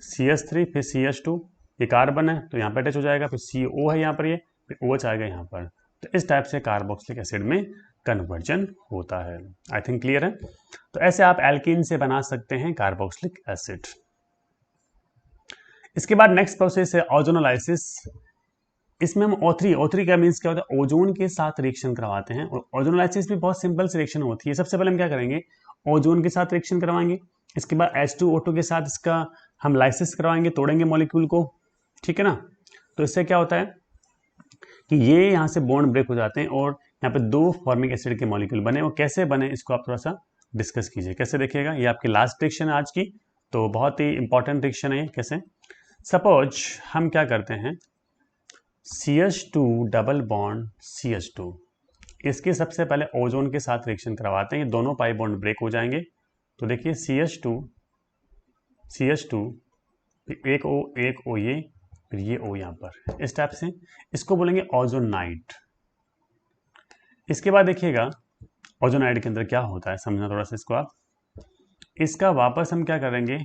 CH3 फिर CH2, ये कार्बन है तो यहाँ पर अटैच हो जाएगा, फिर CO है यहाँ पर, ये फिर OH आएगा यहाँ पर, तो इस टाइप से कार्बोक्सिलिक एसिड में कन्वर्जन होता है। आई थिंक क्लियर है। तो ऐसे आप एल्कीन से बना सकते हैं कार्बोक्सिलिक एसिड। इसके बाद नेक्स्ट प्रोसेस है ओजोनोलाइसिस। इसमें हम O3 का मीन्स क्या होता है, ओजोन के साथ रिएक्शन करवाते हैं, और ओजोनोलाइसिस भी बहुत सिंपल से रिएक्शन होती है। सबसे पहले हम क्या करेंगे, ओजोन के साथ रिएक्शन करवाएंगे, इसके बाद H2O2 के साथ इसका हम लाइसिस करवाएंगे, तोड़ेंगे मॉलिक्यूल को, ठीक है ना। तो इससे क्या होता है कि ये यहाँ से बॉन्ड ब्रेक हो जाते हैं और यहाँ पे 2 फॉर्मिक एसिड के मॉलिक्यूल बने। वो कैसे बने इसको आप थोड़ा सा डिस्कस कीजिए, कैसे देखिएगा। ये आपकी लास्ट रिएक्शन है आज की, तो बहुत ही इंपॉर्टेंट रिएक्शन है ये। कैसे, सपोज हम क्या करते हैं, CH2 डबल बॉन्ड CH2, इसके सबसे पहले ओजोन के साथ रिएक्शन करवाते हैं, ये दोनों पाई बॉन्ड ब्रेक हो जाएंगे। तो देखिए CH2 एक O ये, फिर ये O यहाँ पर, इस टाइप से इसको बोलेंगे ओजोनाइड। इसके बाद देखिएगा ओजोनाइड के अंदर क्या होता है, समझना थोड़ा सा इसको आप। इसका वापस हम क्या करेंगे,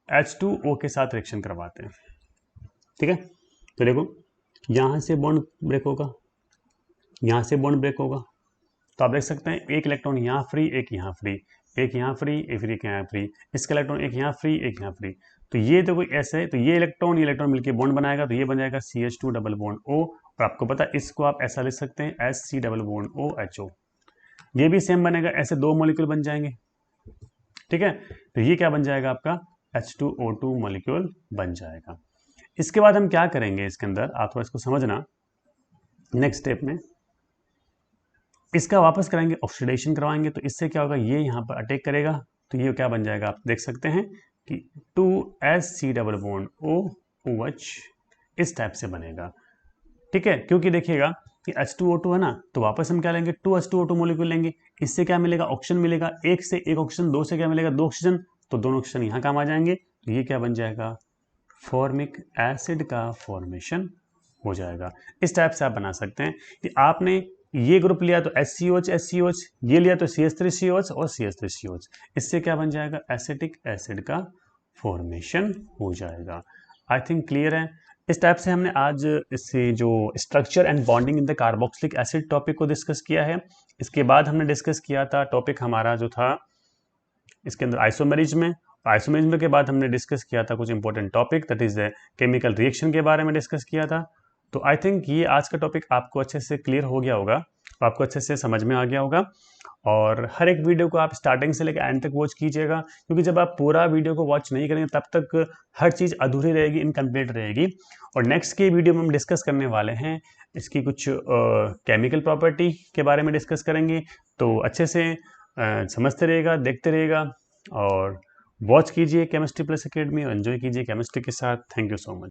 H2O के साथ रिएक्शन करवाते हैं, ठीक है। तो देखो यहाँ से बॉन्ड ब्रेक होगा, यहाँ से बॉन्ड ब्रेक होगा, तो आप देख सकते हैं एक इलेक्ट्रॉन यहाँ फ्री, एक यहाँ फ्री, एक यहाँ फ्री, एक यहाँ फ्री, इसका इलेक्ट्रॉन एक यहाँ फ्री, एक यहाँ फ्री। तो ये देखो ऐसे, तो ये इलेक्ट्रॉन मिलकर बॉन्ड बनाएगा, तो ये बन जाएगा CH2 डबल बॉन्ड O, और आपको पता है इसको आप ऐसा लिख सकते हैं SC डबल बॉन्ड OHO। ये भी सेम बनेगा, ऐसे 2 मॉलिक्यूल बन जाएंगे, ठीक है। तो ये क्या बन जाएगा आपका, H2O2 मॉलिक्यूल बन जाएगा। इसके बाद हम क्या करेंगे इसके अंदर, आप थोड़ा इसको समझना। नेक्स्ट स्टेप में इसका वापस कराएंगे, ऑक्सीडेशन करवाएंगे, तो इससे क्या होगा, ये यहाँ पर अटैक करेगा, तो ये क्या बन जाएगा, आप देख सकते हैं कि 2SC डबल बॉन्ड OOH इस टाइप से बनेगा, ठीक है। क्योंकि देखिएगा कि H2O2 है ना, तो वापस हम क्या लेंगे, 2H2O2 मॉलिक्यूल लेंगे, इससे क्या मिलेगा, ऑक्सीजन मिलेगा, एक से एक ऑक्सीजन, 2 से क्या मिलेगा, 2 ऑक्सीजन, तो दोनों ऑक्सीजन यहाँ काम आ जाएंगे, तो ये क्या बन जाएगा, फॉर्मिक एसिड का फॉर्मेशन हो जाएगा। इस टाइप से आप बना सकते हैं कि आपने ये ग्रुप लिया तो HCOH, ये लिया तो CH3COH और CH3COH, इससे क्या बन जाएगा, एसिटिक एसिड का फॉर्मेशन हो जाएगा। आई थिंक क्लियर है। इस टाइप से हमने आज इससे जो structure and bonding in the carboxylic acid topic को डिस्कस किया है। इसके बाद हमने डिस्कस किया था टॉपिक हमारा जो था इसके अंदर आइसोमेरिज्म के बाद हमने डिस्कस किया था कुछ important topic, that is the chemical reaction के बारे में डिस्कस किया था। तो आई थिंक ये आज का टॉपिक आपको अच्छे से क्लियर हो गया होगा, आपको अच्छे से समझ में आ गया होगा। और हर एक वीडियो को आप स्टार्टिंग से लेकर एंड तक वॉच कीजिएगा, क्योंकि जब आप पूरा वीडियो को वॉच नहीं करेंगे तब तक हर चीज़ अधूरी रहेगी, इनकम्प्लीट रहेगी। और नेक्स्ट के वीडियो में हम डिस्कस करने वाले हैं इसकी कुछ केमिकल प्रॉपर्टी के बारे में डिस्कस करेंगे। तो अच्छे से समझते रहिएगा, देखते रहिएगा और वॉच कीजिए केमिस्ट्री प्लस एकेडमी और एंजॉय कीजिए केमिस्ट्री के साथ। Thank you so much.